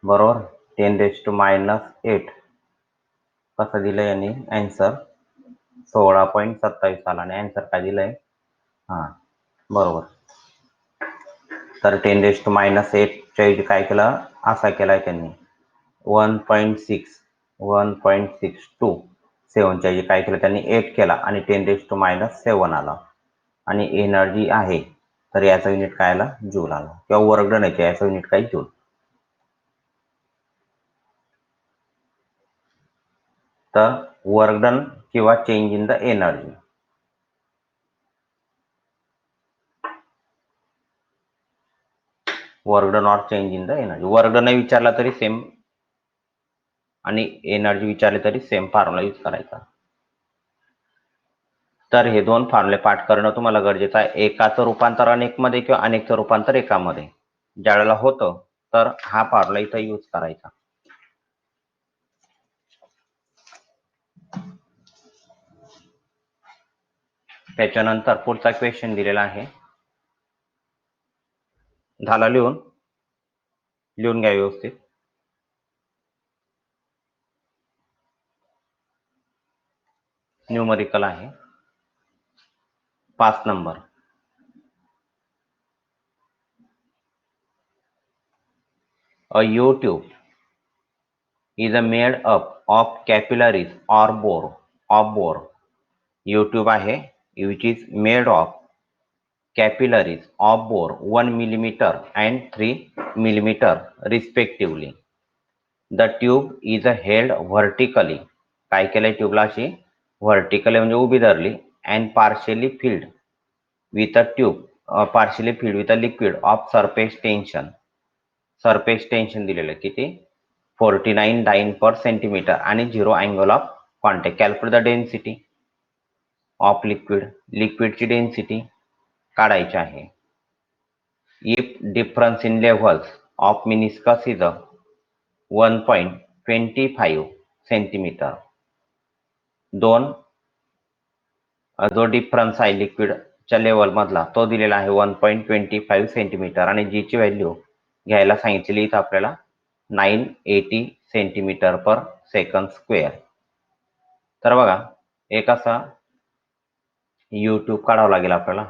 बरोबर, 10⁻⁸ कसं दिलं यांनी आन्सर 16.27 आला आणि आन्सर काय दिलंय, हा बरोबर. तर 10⁻⁸ च्या ऐवजी काय केलं, असा केलाय त्यांनी 1.62 7च्या ऐवजी काय केलं त्यांनी 8 केला आणि 10⁻⁷ आला आणि एनर्जी आहे तर याचा युनिट काय आला, जूल आला, किंवा वर्क डन आहे याचा युनिट काय, जूल. तर वर्क डन किंवा change in the energy, work done or change in the energy, work done विचारला तरी सेम आणि एनर्जी विचारले तरी सेम फॉर्म्युला यूज करायचा. तर हे दोन फॉर्म्युले पाठ करणं तुम्हाला गरजेचं आहे. एकाचं रूपांतर अनेकमध्ये किंवा अनेकचं रूपांतर एकामध्ये ज्यावेळेला होतं तर हा फॉर्म्युला इथं यूज करायचा. त्याच्यानंतर पुढचा क्वेश्चन दिलेला आहे, झाला लिहून घ्या व्यवस्थित. न्यूमरिकल आहे 5 number. A U-tube is made up of capillaries or bore. U-tube आहे which is made of capillaries of bore 1 millimeter and 3 millimeter respectively. The tube is held vertically. काय केलंय ट्यूबला अशी व्हर्टिकली म्हणजे उभी धरली and partially filled with a liquid of surface tension. Surface tension दिलेलं किती 49 dyne per centimetre आणि 0 angle of contact. Calculate the density of लिक्विडची डेन्सिटी काढायची आहे. If difference in levels of meniscus is 1.25 centimetre. जो डिफरन्स आहे लिक्विडच्या level मधला तो दिलेला आहे 1.25 सेंटीमीटर आणि जी ची व्हॅल्यू घ्यायला सांगितलेली इथं आपल्याला 980 सेंटीमीटर पर सेकंड स्क्वेअर. तर बघा एक असा YouTube काढावा लागेल आपल्याला.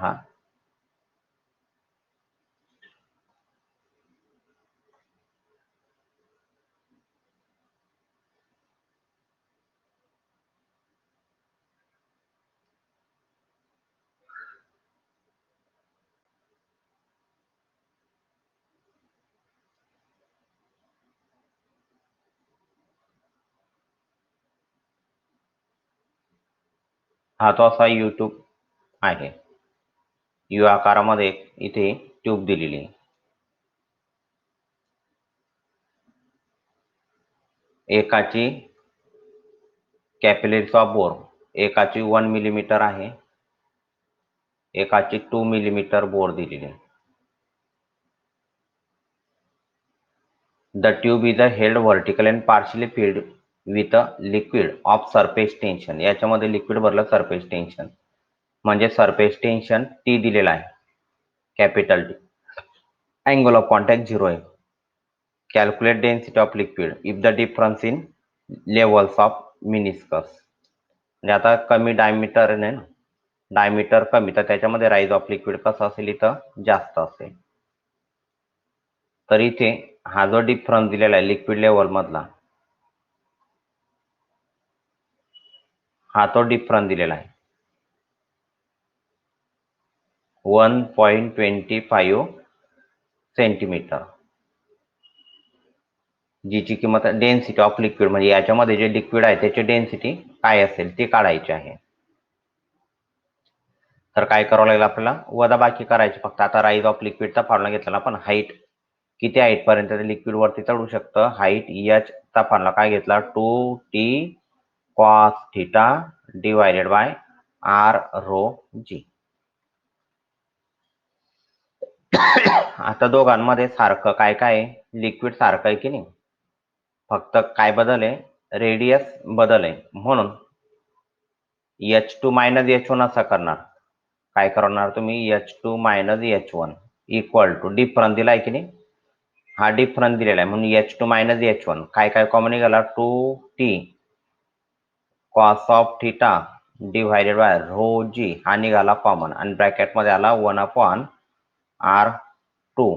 हा तो असा YouTube आहे. यू आकारामध्ये इथे ट्यूब दिलेली आहे. एकाची कॅपिलरीज ऑफ बोर एकाची 1 मिलीमीटर आहे, एकाची 2 मिलीमीटर बोर दिलेली आहे. The tube is held vertical and partially filled with a liquid of surface tension. याच्यामध्ये लिक्विड भरलं सरफेस टेन्शन म्हणजे सरफेस टेन्शन टी दिलेला आहे, capital T. Angle of contact 0 आहे. Calculate density of liquid if the difference in levels of meniscus. म्हणजे आता कमी diameter आहे ना, डायमीटर कमी तर त्याच्यामध्ये राईज ऑफ लिक्विड कसं असेल इथं जास्त असेल. तर इथे हा जो डिफरन्स दिलेला आहे लिक्विड लेवल मधला हा तो डिफरन्स दिलेला आहे 1.25 सेंटीमीटर. जीची किंमत डेन्सिटी ऑफ लिक्विड म्हणजे याच्यामध्ये जे लिक्विड आहे त्याची डेन्सिटी काय असेल ती काढायची आहे. तर काय करावं लागेल आपल्याला वजाबाकी करायची फक्त. आता राईज ऑफ लिक्विडचा फॉर्म्युला घेतला आपण हाईट किती हाईट पर्यंत ते लिक्विड वरती चढू शकतं. हाईट एच चा फॉर्म्युला काय घेतला 2t cos theta divided bye r rho g. आता दोघांमध्ये सारखं काय काय लिक्विड सारखं आहे की नाही, फक्त काय बदल आहे रेडियस बदल आहे. म्हणून H2 मायनस H1 असा करणार. काय करणार तुम्ही H2 minus H1 equal to difference दिलाय की नाही, हा डिफरन्स दिलेला आहे म्हणून H2 मायनस H1 काय काय कॉमन निघाला 2t cos of theta divided by rho G हा निघाला कॉमन आणि ब्रॅकेट मध्ये आला 1/r2.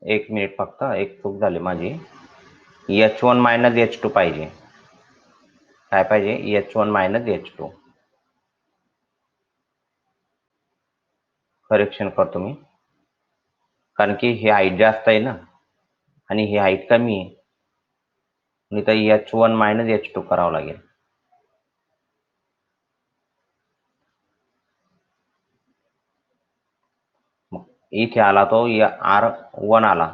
एक मिनिट फक्त एक चूक झाली माझी. H1 मायनस H2 पाहिजे. काय पाहिजे H1 मायनस H2. करेक्शन करतो मी कारण की ही हाईट जास्त आहे ना आणि ही हाईट कमी आहे. नाही तर H1 मायनस H2 करावं लागेल. इथे आला तो R1 आला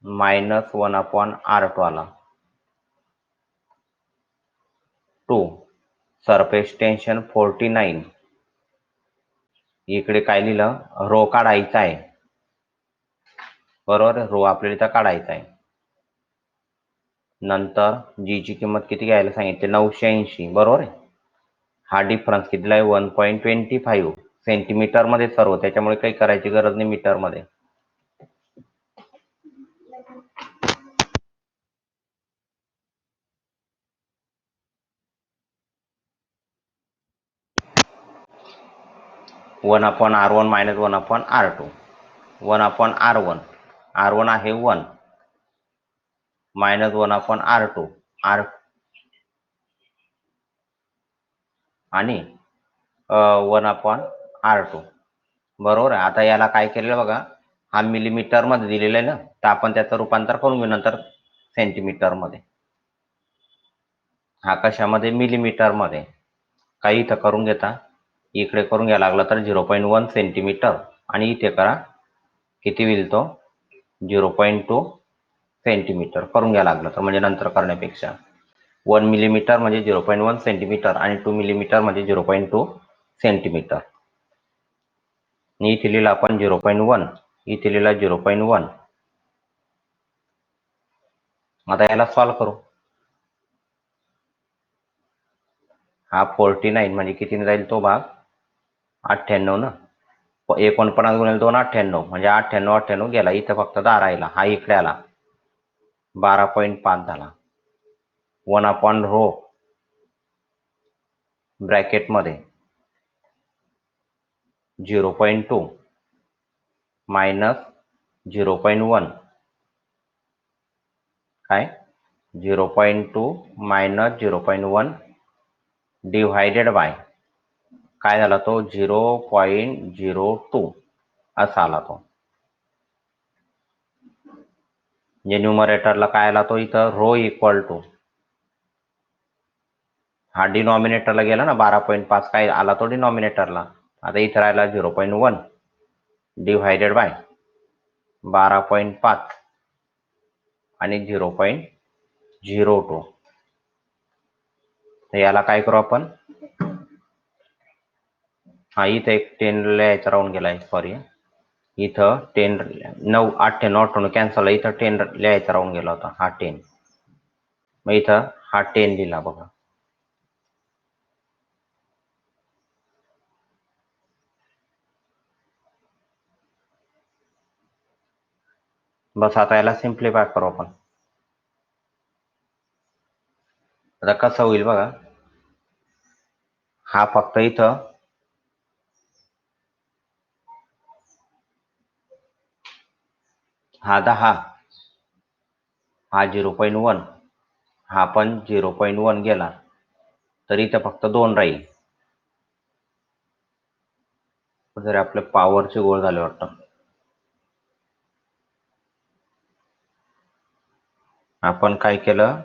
मायनस 1/r2 आला. 2 सरफेस टेन्शन 49. इकडे काय लिहिलं रो काढायचा आहे बरोबर. रो आपल्याला इथं काढायचा आहे. नंतर जी ची किंमत किती घ्यायला सांगितली 980 बरोबर आहे. हा डिफरन्स कितीला आहे 1.25 सेंटीमीटर मध्ये सर्व, त्याच्यामुळे काही करायची गरज नाही मीटर मध्ये. (1/r1 minus 1/r2). 1/r1 r1 आहे 1 मायनस 1/r2 r आणि 1/r2 बरोबर आहे. आता याला काय केलेलं बघा, हा मिलीमीटर मध्ये दिलेला आहे ना, तर आपण त्याचं रूपांतर करून घेऊ नंतर सेंटीमीटर मध्ये. हा कशामध्ये मिलीमीटर मध्ये. काही इथं करून घेता इकडे करून घ्यायला लागला तर 0.1 सेंटीमीटर आणि इथे करा किती होईल तो 0.2 सेंटीमीटर करून घ्यायला लागलं तर, म्हणजे नंतर करण्यापेक्षा 1 मिलीमीटर म्हणजे 0.1 सेंटीमीटर आणि 2 मिलीमीटर म्हणजे 0.2 सेंटीमीटर. इथे लिहिलं आपण 0.1 इथे लिहिला 0.1. आता याला सॉल्व्ह करू. हा 49 म्हणजे कितीने जाईल तो भाग 98 ना. 49 गुणिले 2 98 म्हणजे 98 गेला. इथं फक्त 10 राहिला. हा इकडे आला 12.5 झाला. 1/रो ब्रॅकेट मध्ये 0.2 मायनस 0.1 काय 0.2 मायनस 0.1 डिव्हायडेड बाय काय झाला तो 0.02 असा आला तो. म्हणजे न्यूमरेटरला काय आला तो इथं रो इक्वल टू हा डिनॉमिनेटरला गेला ना 12.5 काय आला तो डिनॉमिनेटरला. आता इथं राहिला 0.1 डिव्हायडेड बाय 12.5 आणि 0.02. तर याला काय करू आपण, हा इथं एक 10 लिहायचा राहून गेलाय सॉरी. इथं 10 9 98 कॅन्सल इथं 10 लिहायचा राहून गेला होता हा 10. मग इथं हा 10 लिहिला बघा. बस आता याला सिम्प्लिफाय करू आपण. आता कसं होईल बघा, हा फक्त इथं हा 10 हा 0.1, हा पण 0.1 गेला, तरी इथं फक्त 2 राहील. जर आपल्या पॉवरचे गोळ झाले वाटतं. आपण काय केलं,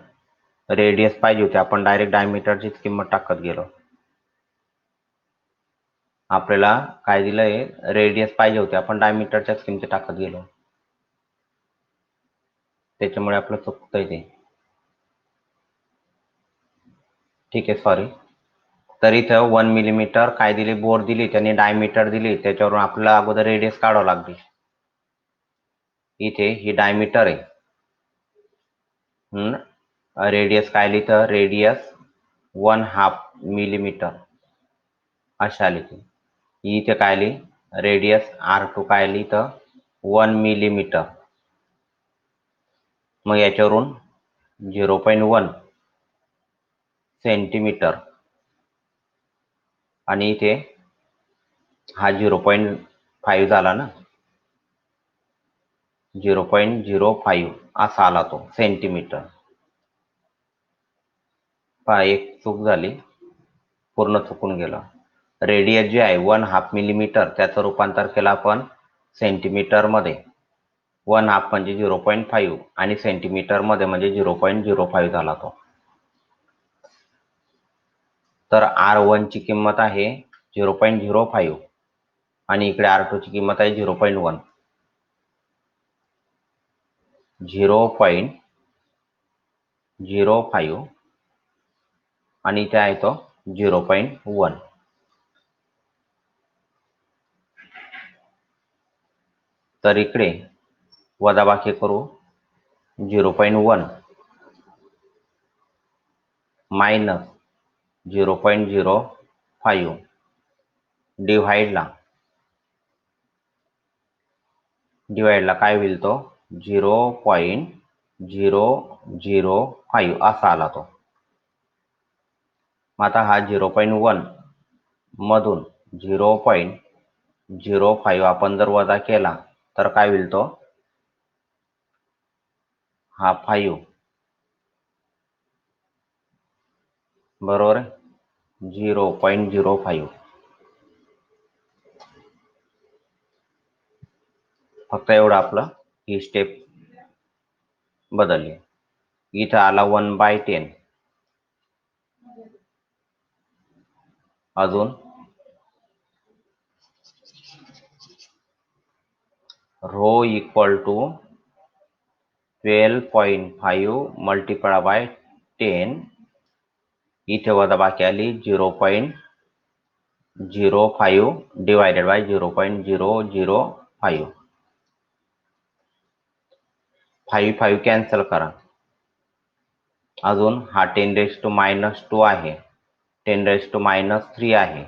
रेडियस पाहिजे होते, आपण डायरेक्ट डायमीटरचीच किंमत टाकत गेलो. आपल्याला काय दिलंय, रेडियस पाहिजे होते, आपण डायमीटरच्याच किमती टाकत गेलो, त्याच्यामुळे आपलं चुकतंय ते. ठीक आहे, सॉरी. तर इथं 1 मिलीमीटर काय दिली, बोर दिली, त्यांनी डायमीटर दिली, त्याच्यावरून आपल्याला अगोदर रेडियस काढावं लागली. इथे ही डायमीटर आहे, रेडियस काय लिहितं, रेडियस 1/2 मिलीमीटर अशी आली ती. इथे काय लिहि, रेडियस R2 काय लिहितं, 1 मिलीमीटर. मग याच्यावरून 0.1 सेंटीमीटर आणि इथे हा 0.5 झाला ना, 0.05 असा आला तो सेंटीमीटर. पहा, एक चूक झाली, पूर्ण चुकून गेला. रेडियस जे आहे 1/2 मिलीमीटर, त्याचं रूपांतर केलं आपण सेंटीमीटर मध्ये. 1/2 म्हणजे 0.5 आणि सेंटीमीटर मध्ये म्हणजे 0.05 झाला तो. तर R1 ची किंमत आहे 0.05 आणि इकडे R2 ची किंमत आहे 0.1. 0.05 आणि इथे आहे तो 0.1. तर इकडे वजाबाकी करू, 0.1 मायनस 0.05 डिव्हाइडला काय होईल, तो 0.005 असा आला तो. आता हा 0.1 मधून 0.05 आपण जर वजा केला तर काय होईल, तो हा 5 बरोबर आहे, 0.05. फक्त एवढं आपलं ही स्टेप बदलली. इथं आला 1/10. अजून rho equal to 12.5 multiply by 10. इथे वजाबाकी आली 0.05 डिवायडेड बाय 0.005. 5 कॅन्सल करा. अजून हा 10⁻² आहे, 10⁻³ आहे,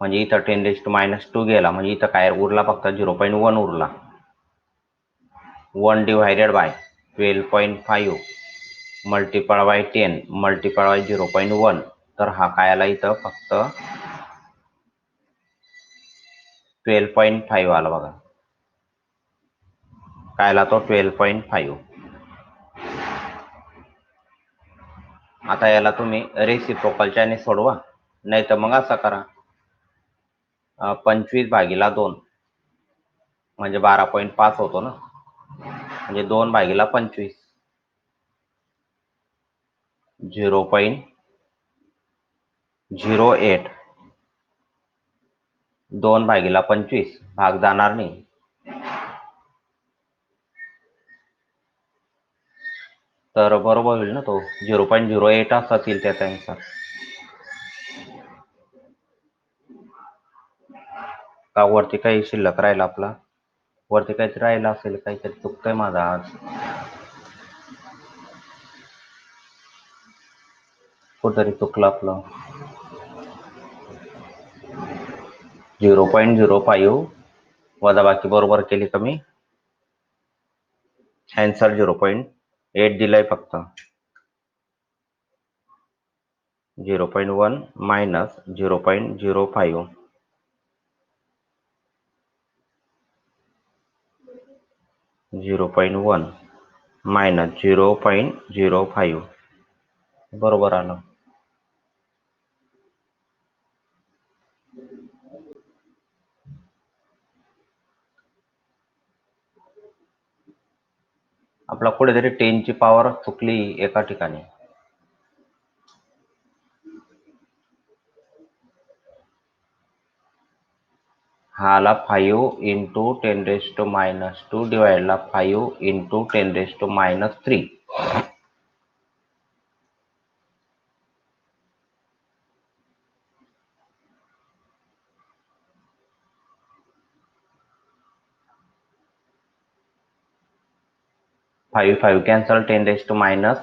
म्हणजे इथं 10⁻² गेला, म्हणजे इथं काय उरला, फक्त 0.1 उरला. 1 divided by 12.5 multiply by 10 multiply by 0.1. तर हा काय आला, इथं फक्त 12.5 आला बघा. काय आला तो, 12.5. आता याला तुम्ही रेसिप्रोकलच्याने सोडवा, नाही तर मग असं करा, 25/2 म्हणजे 12.5 होतो ना, म्हणजे 2/25 0.08 2/25 भाग जाणार नाही. तर बरोबर होईल ना, तो 0.08 असाच येईल त्याचा आन्सर. का वरती काही शिल्लक राहिला आपला, वरती काहीतरी राहिला असेल, काहीतरी चुकतंय माझा आज. कुठतरी चुकलं आपलं. 0.05 वजाबाकी बरोबर केली कमी, आन्सर 0.8 दिलाय फक्त. 0.1 मायनस 0.05. 0.1 मायनस 0.05 बरोबर आलं. आपला कुठेतरी 10 ची पॉवर चुकली एका ठिकाणी. हा आला 5 इंटू 10⁻² डिवाइडला 5 इंटू 10⁻³ 5 कॅन्सल 10⁻10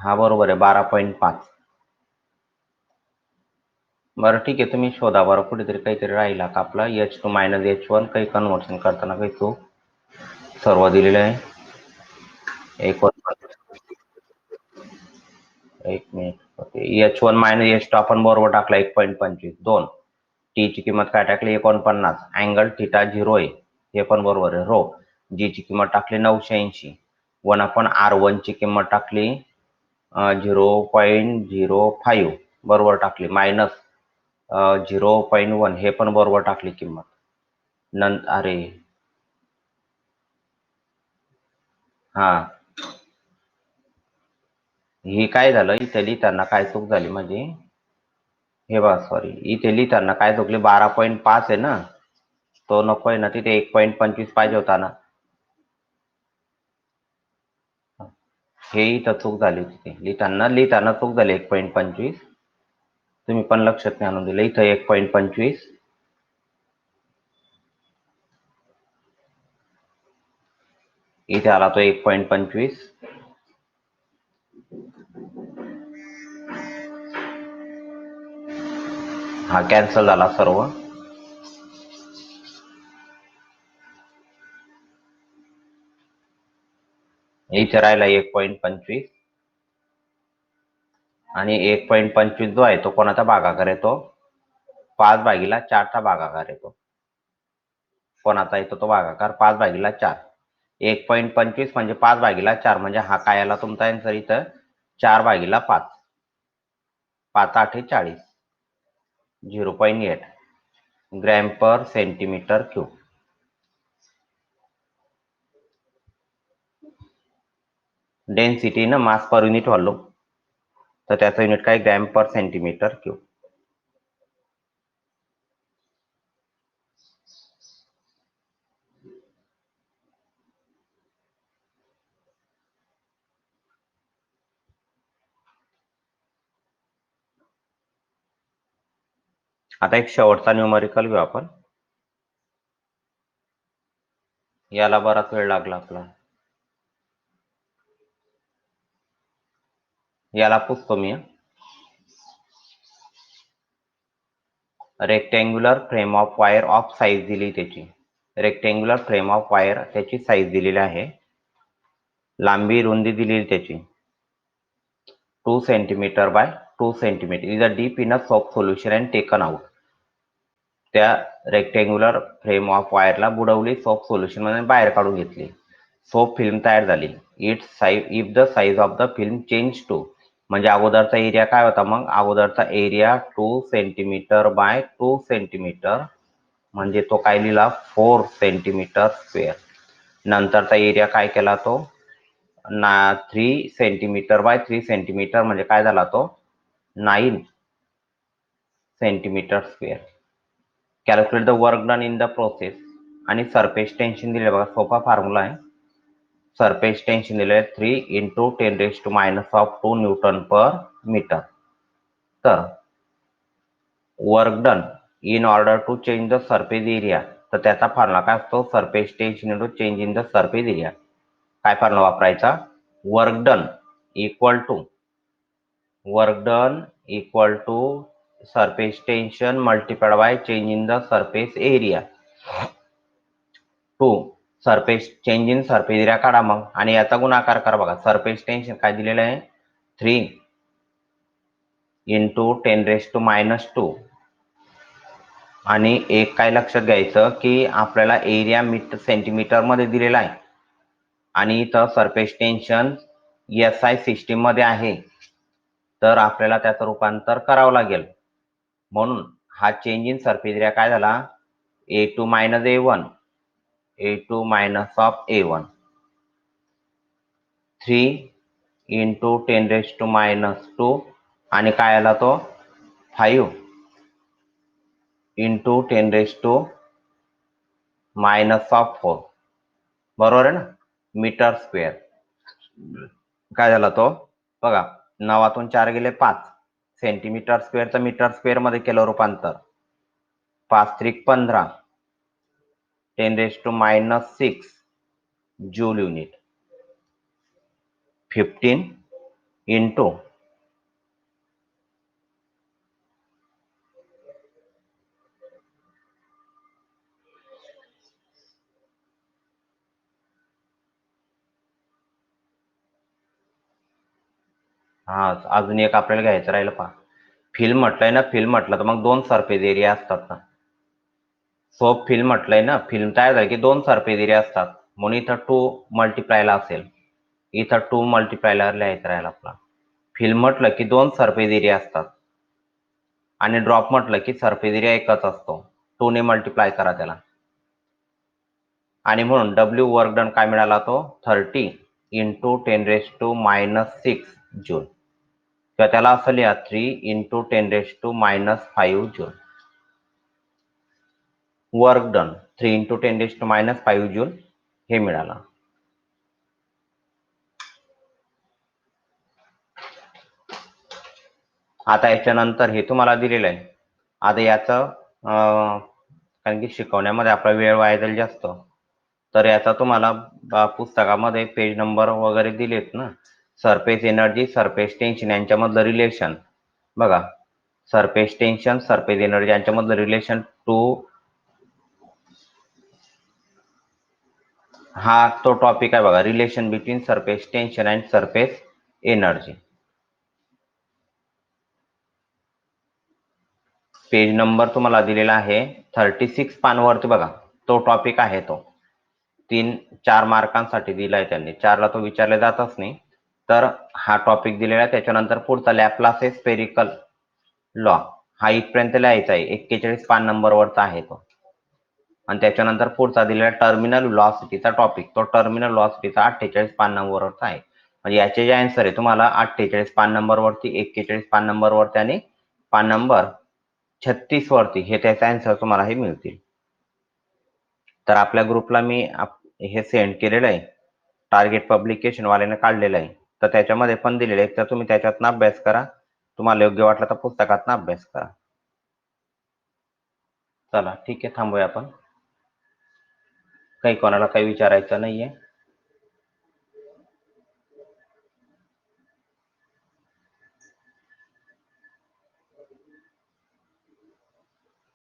हा बरोबर आहे 12.5. बरं ठीक आहे, तुम्ही शोधा बरं कुठेतरी काहीतरी राहिला का आपला H2 - H1 काही कन्व्हर्शन करताना काही चूक. सर्व दिलेलं आहे. एक मिनिट. H1 - H2 आपण बरोबर टाकला 1.25. 2 टी ची किंमत काय टाकली 49. अँगल थिटा 0 आहे हे पण बरोबर आहे. रो जी ची किंमत टाकली 980. 1/R1 ची किंमत टाकली 0.05 बरोबर टाकली. मायनस 0.1 हे पण बरोबर टाकली किंमत. अरे हा, ही काय झालं इथे लिहिताना काय चूक झाली म्हणजे हे बघा, सॉरी, इथे लिहिताना काय चुकली 12.5 आहे ना, तो नको आहे ना, तिथे 1.25 पाहिजे होता ना. हे इथं चूक झाली तिथे लिहिताना चूक झाली 1.25. तुम्ही पण लक्षात नाही आणून दिलं. इथं 1.25 इथे आला तो 1.25. हा कॅन्सल झाला सर्व. इथे राहिला 1.25 आणि 1.25 जो आहे तो कोणाचा भागाकार येतो 5/4चा भागाकार येतो. कोणाचा येतो तो भागाकार 5/4. 1.25 म्हणजे 5/4 म्हणजे हा काय आला तुमचा आन्सर इथं 4/5. 5×8 = 40. 0.8 gram per centimetre cube. Density ना मास पर युनिट व्हॉल्यूम, तर त्याचं युनिट काय ग्रॅम पर सेंटीमीटर क्यूब. आता एक शेवटचा न्यूमरिकल घेऊ आपण. याला बराच वेळ लागला आपला. याला पुसतो मी. Rectangular frame of wire of size दिली त्याची. रेक्टँग्युलर फ्रेम ऑफ वायर त्याची साईज दिलेली आहे. लांबी रुंदी दिलेली त्याची 2 centimetre by 2 centimetre. Is a deep in a soap solution and taken out. त्या रेक्टँग्युलर फ्रेम ऑफ वायरला बुडवली, सोप सोल्युशन मध्ये बाहेर काढून घेतली. सोप फिल्म तयार झाली. If the size of the film change to, म्हणजे अगोदरचा एरिया काय होता मग अगोदरचा एरिया 2 सेंटीमीटर बाय 2 सेंटीमीटर म्हणजे तो काय लिहिला 4 सेंटीमीटर स्क्वेअर. नंतरचा एरिया काय केला तो 3 सेंटीमीटर बाय 3 सेंटीमीटर म्हणजे काय झाला तो 9 centimetre square. Calculate the work done in the process. आणि सरफेस टेन्शन दिले बघा, सोपा फॉर्म्युला आहे. सरफेस टेन्शन दिले 3 इंटू 10⁻² न्यूटन पर मीटर. तर work done in order to change the surface area, तर त्याचा फॉर्म्युला काय असतो surface tension into change in the surface area. काय फॉर्म्युला वापरायचा work done equal to surface tension multiplied by change in the surface area. To surface change in surface area काढा मग आणि याचा गुणाकार करा. बघा सरफेस टेन्शन काय दिलेलं आहे 3 इंटू 10⁻². आणि एक काय लक्षात घ्यायचं की आपल्याला एरिया मीटर सेंटीमीटर मध्ये दिलेला आहे आणि इथं सरफेस टेन्शन SI सिस्टीम मध्ये आहे, तर आपल्याला त्याचं रूपांतर करावं लागेल. म्हणून हा चेंज इन सरफेस एरिया काय झाला, A2 minus A1, A2 minus of A1, 3 into 10⁻² आणि काय आला तो 5 इंटू 10⁻⁻⁴, बरोबर आहे ना, मीटर स्क्वेअर. काय झाला तो बघा, 9तून 4 गेले 5, सेंटीमीटर स्क्वेअरचं मीटर स्क्वेअर मध्ये केलं रूपांतर, 5 त्रिक 15, 10⁻⁻⁶ जूल युनिट, 15 इंटू हा अजून एक आपल्याला घ्यायचं राहिलं पहा, फिल्म म्हटलंय ना, फिल्म म्हटलं तर मग 2 सरफेस एरिया असतात ना. सोप फिल्म म्हटलंय ना, फिल्म तयार झाली की 2 सरफेस एरिया असतात, म्हणून इथं 2 मल्टिप्लायला असेल, इथं 2 मल्टिप्लायला लिहायचं राहिला आपला. फिल्म म्हटलं की 2 सरफेस एरिया असतात आणि ड्रॉप म्हटलं की सरफेस एरिया एकच असतो, 2 ने मल्टिप्लाय करा त्याला. आणि म्हणून W वर्क डन काय मिळाला तो 30 इंटू 10⁻⁻⁶ जूल, किंवा त्याला असं लिहा 3 into 10⁻⁻⁵ joule. Work done 3 into 10⁻⁻⁵ joule हे मिळालं. आता याच्यानंतर हे तुम्हाला दिलेलं आहे. आता याचं कारण की शिकवण्यामध्ये आपला वेळ वाया जाईल जास्त, तर याचा तुम्हाला पुस्तकामध्ये पेज नंबर वगैरे दिलेत ना. सरफेस एनर्जी, सरफेस टेन्शन यांच्यामधलं रिलेशन बघा, सरफेस टेन्शन, सरफेस एनर्जी यांच्यामधलं रिलेशन हा तो टॉपिक आहे बघा, relation between surface tension and surface energy. Page number तुम्हाला दिलेला आहे 36 पानवरती बघा, तो टॉपिक आहे तो. 4 मार्कांसाठी दिलाय त्यांनी, 4ला तो विचारला जातच नाही, तर हा टॉपिक दिलेला आहे. त्याच्यानंतर पुढचा लॅपलास स्फेरिकल लॉ, हा इथपर्यंत लिहायचा आहे, 41 पान नंबरवरचा आहे तो. आणि त्याच्यानंतर पुढचा दिलेला टर्मिनल व्हेलॉसिटीचा टॉपिक, तो टर्मिनल व्हेलॉसिटीचा 48 पान नंबरवरचा आहे. म्हणजे याचे जे आन्सर आहे तुम्हाला 48 पान नंबरवरती, 41 पान नंबरवरती आणि पान नंबर 36 वरती हे त्याचे आन्सर तुम्हाला हे मिळतील. तर आपल्या ग्रुपला मी हे सेंड केलेलं आहे, टार्गेट पब्लिकेशन वाल्याने काढलेलं आहे, तर त्याच्यामध्ये पण दिलेलं आहे, तर तुम्ही त्याच्यातनं अभ्यास करा, तुम्हाला योग्य वाटलं तर पुस्तकातनं अभ्यास करा. चला ठीक आहे, थांबूया आपण. काही कोणाला काही विचारायचं नाहीये.